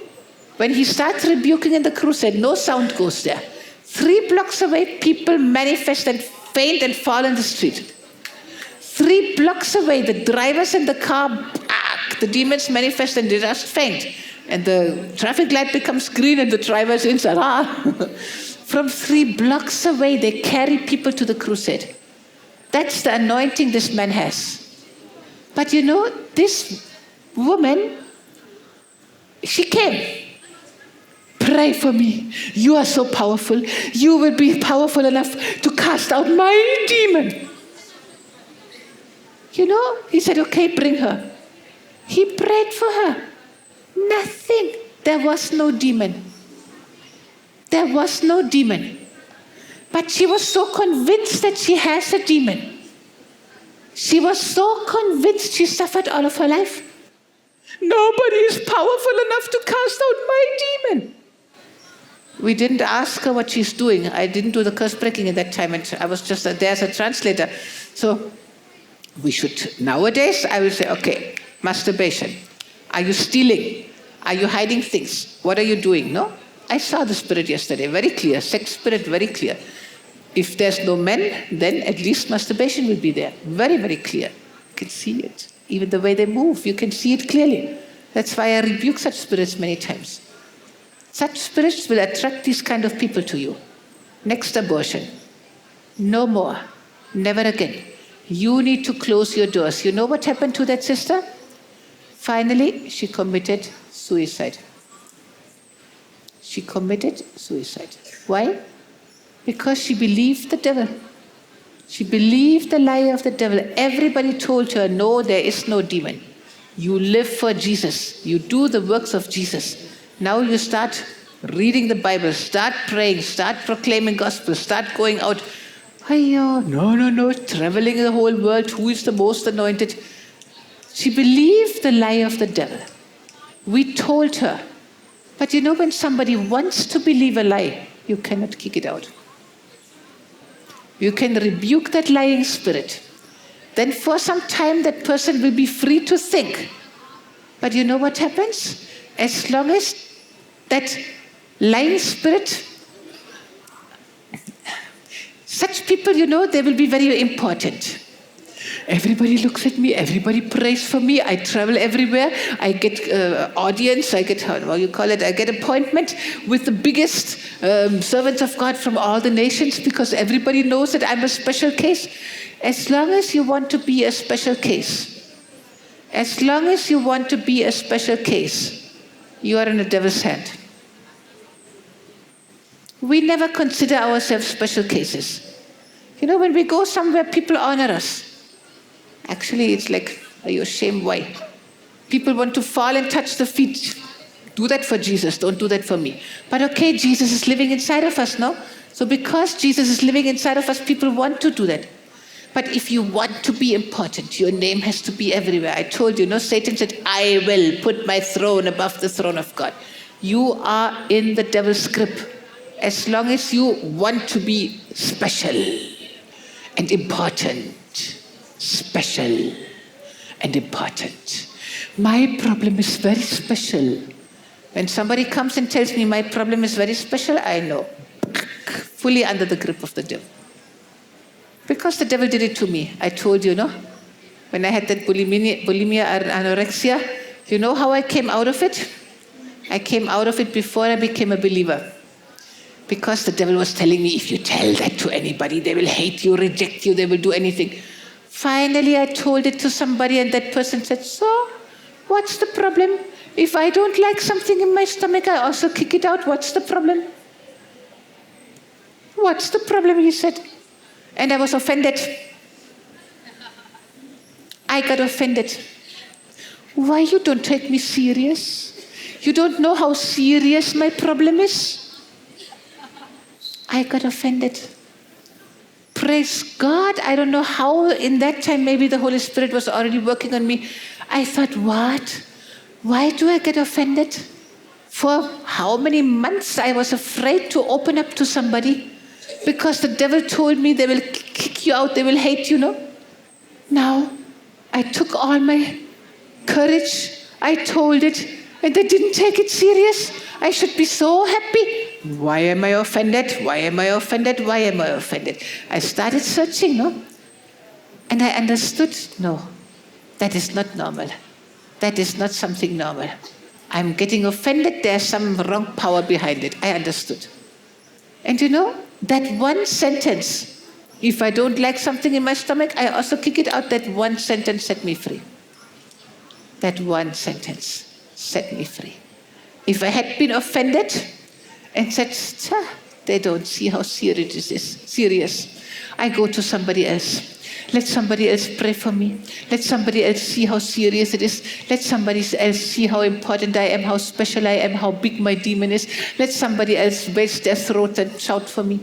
when he starts rebuking in the crusade, no sound goes there. 3 blocks away, people manifest and faint and fall in the street. 3 blocks away, the drivers in the car, the demons manifest and they just faint. And the traffic light becomes green and the driver's inside. From 3 blocks away, they carry people to the crusade. That's the anointing this man has. But you know, this woman, she came. Pray for me. You are so powerful. You will be powerful enough to cast out my demon. You know, he said, okay, bring her. He prayed for her. Nothing. There was no demon. There was no demon. But she was so convinced that she has a demon. She was so convinced she suffered all of her life. Nobody is powerful enough to cast out my demon. We didn't ask her what she's doing. I didn't do the curse breaking at that time. And I was just there as a translator. So Nowadays, I will say, okay, masturbation. Are you stealing? Are you hiding things? What are you doing? No? I saw the spirit yesterday, very clear, sex spirit, very clear. If there's no men, then at least masturbation will be there. Very, very clear. You can see it. Even the way they move, you can see it clearly. That's why I rebuke such spirits many times. Such spirits will attract these kind of people to you. Next abortion. No more. Never again. You need to close your doors. You know what happened to that sister? Finally, she committed suicide. She committed suicide. Why? Because she believed the devil. She believed the lie of the devil. Everybody told her, no, there is no demon. You live for Jesus. You do the works of Jesus. Now you start reading the Bible, start praying, start proclaiming gospel, start going out. No, traveling the whole world. Who is the most anointed? She believed the lie of the devil. We told her. But you know, when somebody wants to believe a lie, you cannot kick it out. You can rebuke that lying spirit. Then for some time, that person will be free to think. But you know what happens? As long as that lying spirit, such people, you know, they will be very important. Everybody looks at me, everybody prays for me, I travel everywhere, I get audience, I get, I get appointment with the biggest servants of God from all the nations because everybody knows that I'm a special case. As long as you want to be a special case, as long as you want to be a special case, you are in the devil's hand. We never consider ourselves special cases. You know, when we go somewhere, people honor us. Actually, it's like, are you ashamed? Why? People want to fall and touch the feet. Do that for Jesus. Don't do that for me. But okay, Jesus is living inside of us, no? So because Jesus is living inside of us, people want to do that. But if you want to be important, your name has to be everywhere. I told you, no? Satan said, I will put my throne above the throne of God. You are in the devil's grip. As long as you want to be special and important. Special and important. My problem is very special. When somebody comes and tells me my problem is very special, I know. Fully under the grip of the devil. Because the devil did it to me. I told you, no? When I had that bulimia anorexia, you know how I came out of it? I came out of it before I became a believer. Because the devil was telling me, if you tell that to anybody, they will hate you, reject you, they will do anything. Finally, I told it to somebody and that person said, so, what's the problem? If I don't like something in my stomach, I also kick it out. What's the problem? What's the problem, he said. And I was offended. I got offended. Why you don't take me serious? You don't know how serious my problem is? I got offended. Praise God. I don't know how in that time, maybe the Holy Spirit was already working on me. I thought, what? Why do I get offended? For how many months I was afraid to open up to somebody because the devil told me they will kick you out, they will hate you, no? Now, I took all my courage, I told it, and they didn't take it serious. I should be so happy. Why am I offended? Why am I offended? Why am I offended? I started searching, no? And I understood, no, that is not normal. That is not something normal. I'm getting offended. There's some wrong power behind it. I understood. And you know, that one sentence, if I don't like something in my stomach, I also kick it out. That one sentence set me free. That one sentence set me free. If I had been offended and said, they don't see how serious it is. Serious. I go to somebody else. Let somebody else pray for me. Let somebody else see how serious it is. Let somebody else see how important I am, how special I am, how big my demon is. Let somebody else raise their throat and shout for me.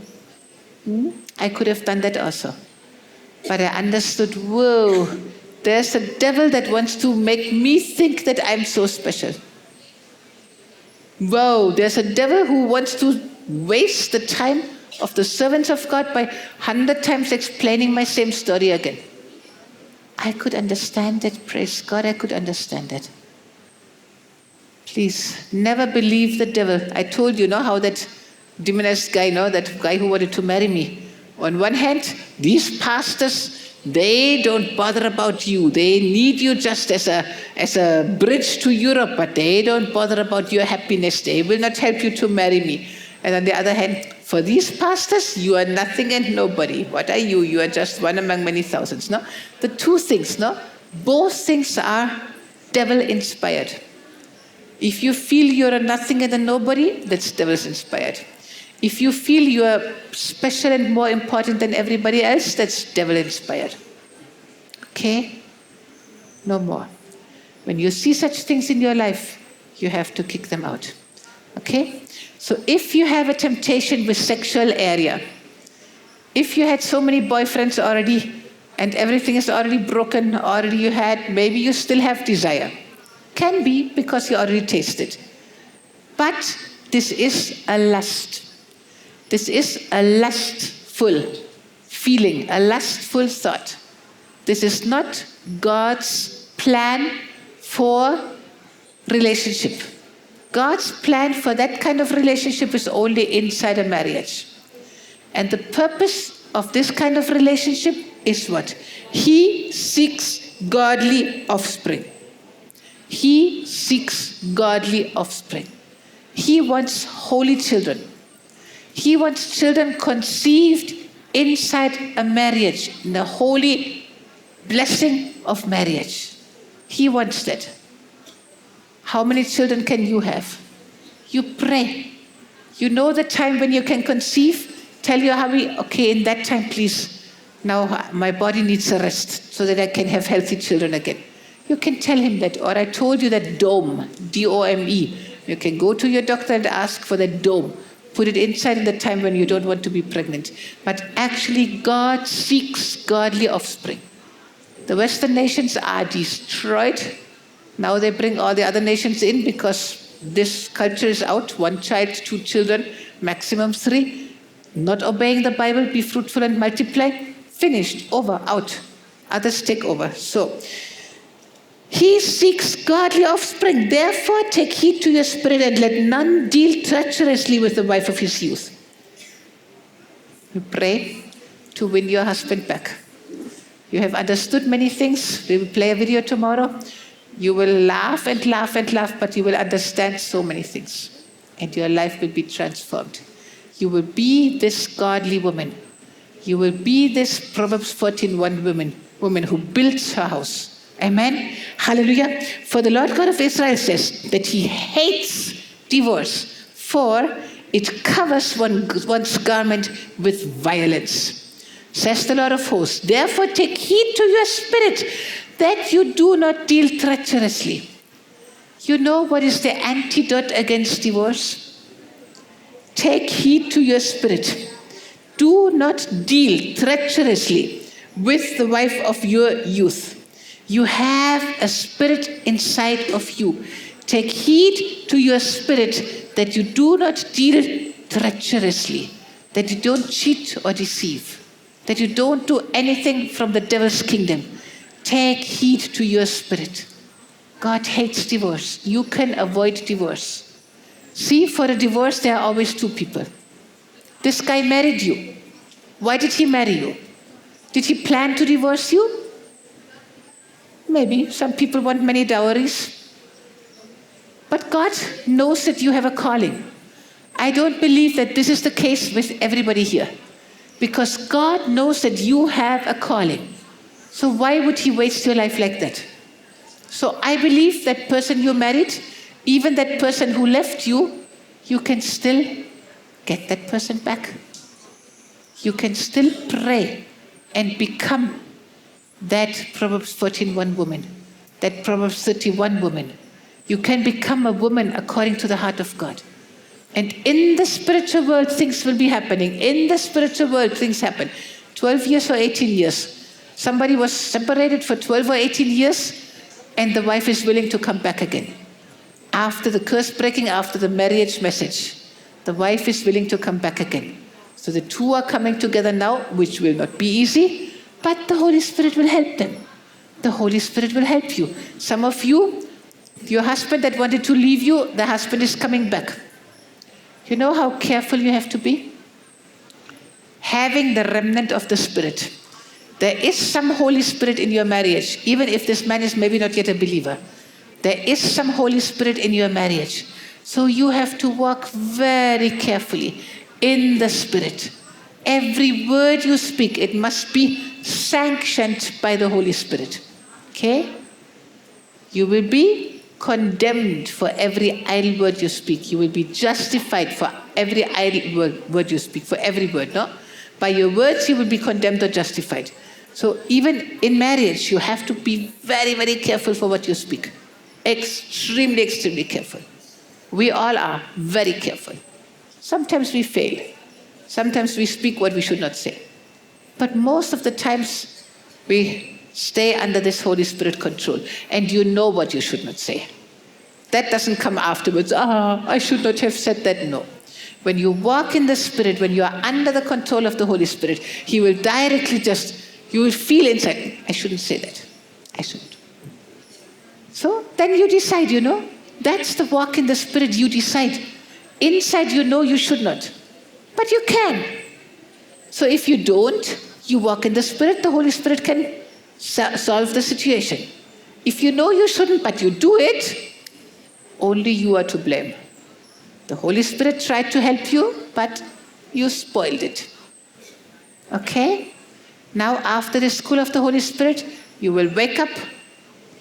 I could have done that also. But I understood, whoa, there's a devil that wants to make me think that I'm so special. Whoa, there's a devil who wants to waste the time of the servants of God by 100 times explaining my same story again. I could understand that. Praise God, I could understand that. Please, never believe the devil. I told you, how that demonized guy, that guy who wanted to marry me. On one hand, these pastors, they don't bother about you. They need you just as a bridge to Europe, but they don't bother about your happiness. They will not help you to marry me. And on the other hand, for these pastors, you are nothing and nobody. What are you? You are just one among many thousands. No? The two things, both things are devil-inspired. If you feel you're a nothing and a nobody, that's devil-inspired. If you feel you are special and more important than everybody else, that's devil-inspired. Okay? No more. When you see such things in your life, you have to kick them out. Okay? So if you have a temptation with sexual area, if you had so many boyfriends already and everything is already broken, maybe you still have desire. Can be because you already tasted. But this is a lust. This is a lustful feeling, a lustful thought. This is not God's plan for relationship. God's plan for that kind of relationship is only inside a marriage. And the purpose of this kind of relationship is what? He seeks godly offspring. He seeks godly offspring. He wants holy children. He wants children conceived inside a marriage, in the holy blessing of marriage. He wants that. How many children can you have? You pray. You know the time when you can conceive. Tell your hubby, okay, in that time, please. Now my body needs a rest so that I can have healthy children again. You can tell him that. Or I told you that dome, D-O-M-E. You can go to your doctor and ask for that dome. Put it inside in the time when you don't want to be pregnant. But actually, God seeks godly offspring. The Western nations are destroyed. Now they bring all the other nations in because this culture is out. 1 child, 2 children, maximum 3. Not obeying the Bible, be fruitful and multiply. Finished, over, out. Others take over. So, he seeks godly offspring. Therefore, take heed to your spirit and let none deal treacherously with the wife of his youth. You pray to win your husband back. You have understood many things. We will play a video tomorrow. You will laugh and laugh and laugh, but you will understand so many things. And your life will be transformed. You will be this godly woman. You will be this Proverbs 14:1 woman who builds her house. Amen. Hallelujah. For the Lord God of Israel says that he hates divorce, for it covers one's garment with violence. Says the Lord of hosts, therefore take heed to your spirit that you do not deal treacherously. You know what is the antidote against divorce? Take heed to your spirit. Do not deal treacherously with the wife of your youth. You have a spirit inside of you. Take heed to your spirit that you do not deal treacherously, that you don't cheat or deceive, that you don't do anything from the devil's kingdom. Take heed to your spirit. God hates divorce. You can avoid divorce. See, for a divorce, there are always 2 people. This guy married you. Why did he marry you? Did he plan to divorce you? Maybe. Some people want many dowries. But God knows that you have a calling. I don't believe that this is the case with everybody here. Because God knows that you have a calling. So why would he waste your life like that? So I believe that person you married, even that person who left you, you can still get that person back. You can still pray and become that Proverbs 14:1 woman, that Proverbs 31 woman. You can become a woman according to the heart of God. And in the spiritual world, things will be happening. In the spiritual world, things happen. 12 years or 18 years. Somebody was separated for 12 or 18 years, and the wife is willing to come back again. After the curse breaking, after the marriage message, the wife is willing to come back again. So the 2 are coming together now, which will not be easy, but the Holy Spirit will help them. the Holy Spirit will help you. Some of you, your husband that wanted to leave you, the husband is coming back. You know how careful you have to be? Having the remnant of the Spirit. There is some Holy Spirit in your marriage, even if this man is maybe not yet a believer. There is some Holy Spirit in your marriage. So you have to walk very carefully in the Spirit. Every word you speak, it must be sanctioned by the Holy Spirit. Okay? You will be condemned for every idle word you speak. You will be justified for every idle word you speak, for every word, no? By your words, you will be condemned or justified. So even in marriage, you have to be very, very careful for what you speak. Extremely, extremely careful. We all are very careful. Sometimes we fail. Sometimes we speak what we should not say. But most of the times, we stay under this Holy Spirit control. And you know what you should not say. That doesn't come afterwards. I should not have said that. No. When you walk in the Spirit, when you are under the control of the Holy Spirit, He will directly you will feel inside, I shouldn't say that. I shouldn't. So then you decide, that's the walk in the Spirit. You decide. Inside you know you should not. But you can. So if you don't, you walk in the Spirit, the Holy Spirit can solve the situation. If you know you shouldn't, but you do it, only you are to blame. The Holy Spirit tried to help you, but you spoiled it. Okay? Now, after the school of the Holy Spirit, you will wake up,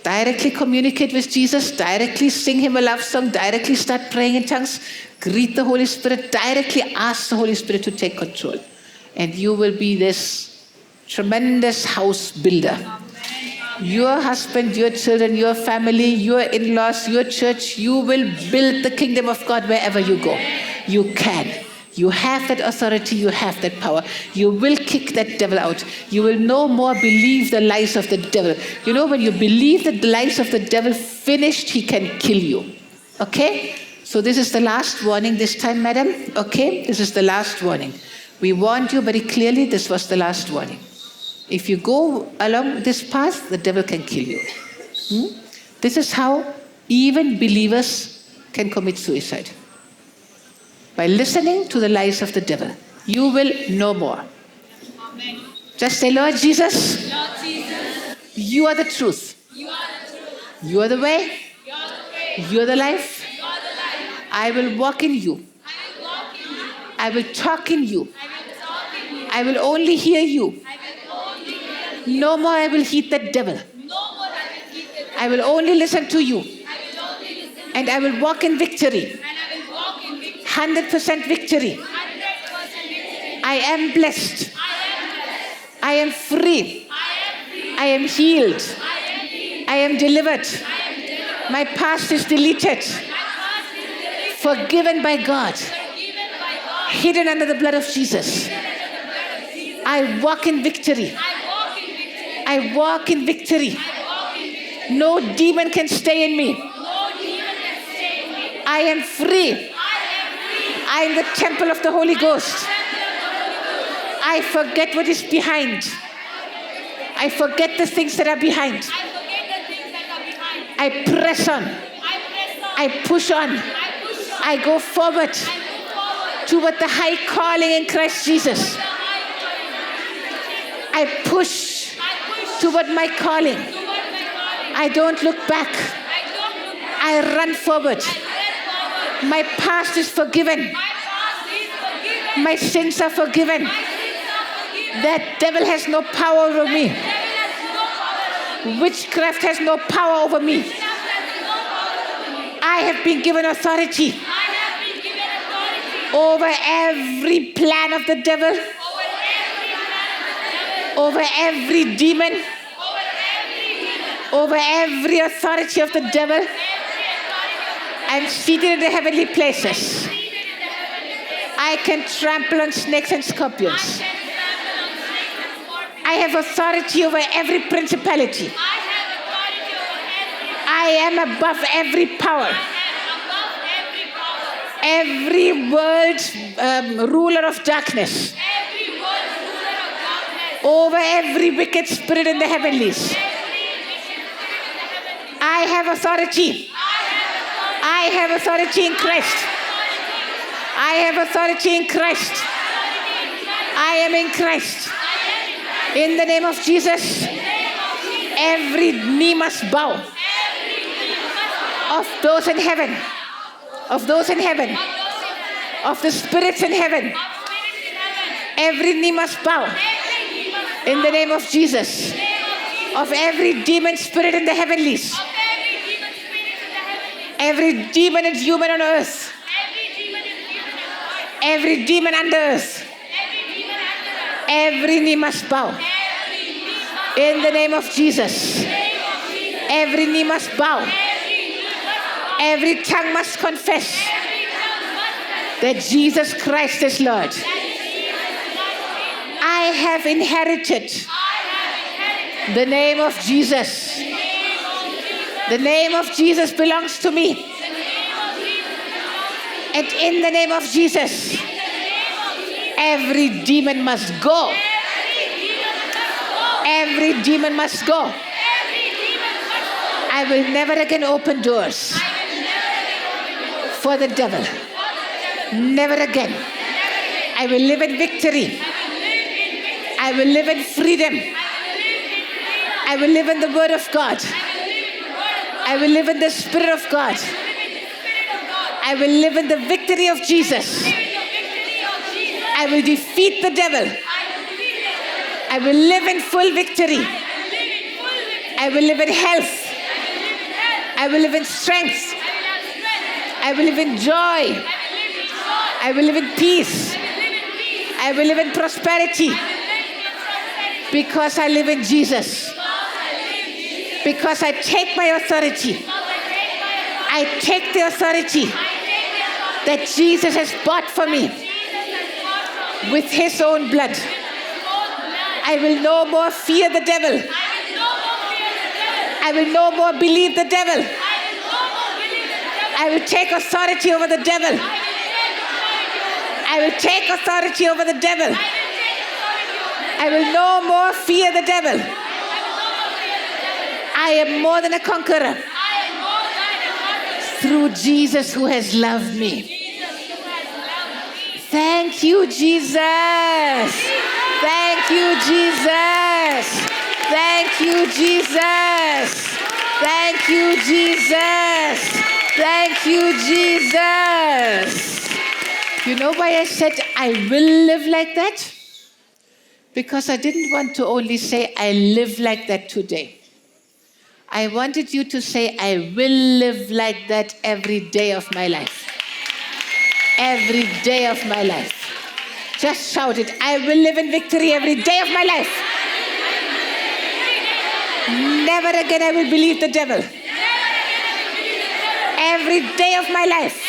directly communicate with Jesus, directly sing Him a love song, directly start praying in tongues, greet the Holy Spirit, directly ask the Holy Spirit to take control. And you will be this tremendous house builder. Your husband, your children, your family, your in-laws, your church, you will build the kingdom of God wherever you go. You can. You have that authority, you have that power. You will kick that devil out. You will no more believe the lies of the devil. When you believe the lies of the devil, finished, he can kill you. Okay? So this is the last warning this time, madam. Okay? This is the last warning. We warned you very clearly, this was the last warning. If you go along this path, the devil can kill you. This is how even believers can commit suicide. By listening to the lies of the devil. You will no more. Amen. Just say, Lord Jesus, Lord Jesus, you are the truth. you are the truth. You are the way. You are the way. You are the life. You are the life. I will walk in you. I will walk in you. I will talk in you. I will talk in you. I will only hear you. I will only hear you. No more I will heed the devil. No more I will keep it. I will only listen to you. I will only listen. And I will walk in victory. And I will walk in victory. 100% victory. 100% victory. I am blessed. I am blessed. I am free. I am free. I am healed. I am healed. I am delivered. I am delivered. My past is deleted. My past is delivered. Forgiven by God. Forgiven by God. Hidden under the blood of Jesus. Hidden under the blood of Jesus. I walk in victory. I walk in victory. I walk in victory. I walk in victory. No demon can stay in me. No demon can stay in me. I am free. I am free. I am the temple of the Holy Ghost. I forget what is behind. I forget the things that are behind. I forget the things that are behind. I press on. I press on. I push on. I push on. I go forward I move forward. toward the high calling in Christ Jesus. The high calling. I push I push toward my calling. toward my calling. I don't look back. I don't look back. I run forward. I run forward. My past is forgiven. My past is forgiven. My sins are forgiven. My sins are forgiven. That devil has no power over me. Devil has no power over me. Witchcraft has no power over me. Witchcraft has no power over me. I have been given authority I have been given authority over every plan of the devil, over every plan of the devil, over every demon, over every demon, over every authority of the devil. every authority of the devil. I'm seated in the heavenly places. Seated in the heavenly place. I can trample on snakes and I scorpions. can trample on snakes and scorpions. I have authority over every principality. I have authority over every. I am above every power, I am above every power. every world ruler of darkness, Every world ruler of darkness. over every wicked spirit in the heavenlies. Every I have authority. I have authority in Christ. I have authority in Christ. I am in Christ. In the name of Jesus, every knee must bow. Of those in heaven. Of those in heaven. Of the spirits in heaven. Every knee must bow. In the name of Jesus. Of every demon spirit in the heavenlies. Every demon and human on earth. Every demon under earth. Every knee must bow. In the name of Jesus. Every knee must bow. Every tongue must confess that Jesus Christ is Lord. I have inherited the name of Jesus. The name of Jesus belongs to me. And in the name of Jesus, every demon must go. Every demon must go. I will never again open doors for the devil. Never again. I will live in victory. I will live in freedom. I will live in the Word of God. I will live in the Spirit of God. I will live in the victory of Jesus. I will defeat the devil. I will live in full victory. I will live in health. I will live in strength. I will live in joy. I will live in peace. I will live in prosperity. Because I live in Jesus. Because I take my authority. I take the authority that Jesus has bought for me with his own blood. I will no more fear the devil. I will no more believe the devil. I will take authority over the devil. I will take authority over the devil. I will no more fear the devil. I am more than a conqueror through Jesus who has loved me. Thank you, Jesus. Thank you, Jesus. Thank you, Jesus. Thank you, Jesus. Thank you, Jesus. You know why I said I will live like that? Because I didn't want to only say I live like that today. I wanted you to say I will live like that every day of my life. Every day of my life. Just shout it. I will live in victory every day of my life. Never again I will believe the devil. Every day of my life,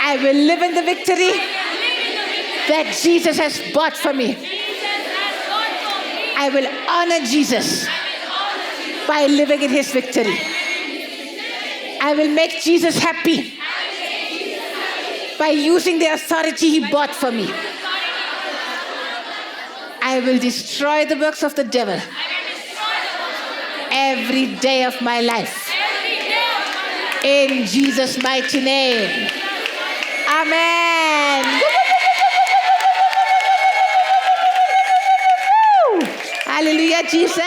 I will live in the victory that Jesus has bought for me. I will honor Jesus by living in his victory. I will make Jesus happy by using the authority he bought for me. I will destroy the works of the devil every day of my life. In Jesus' mighty name. Amen. Hallelujah, Jesus.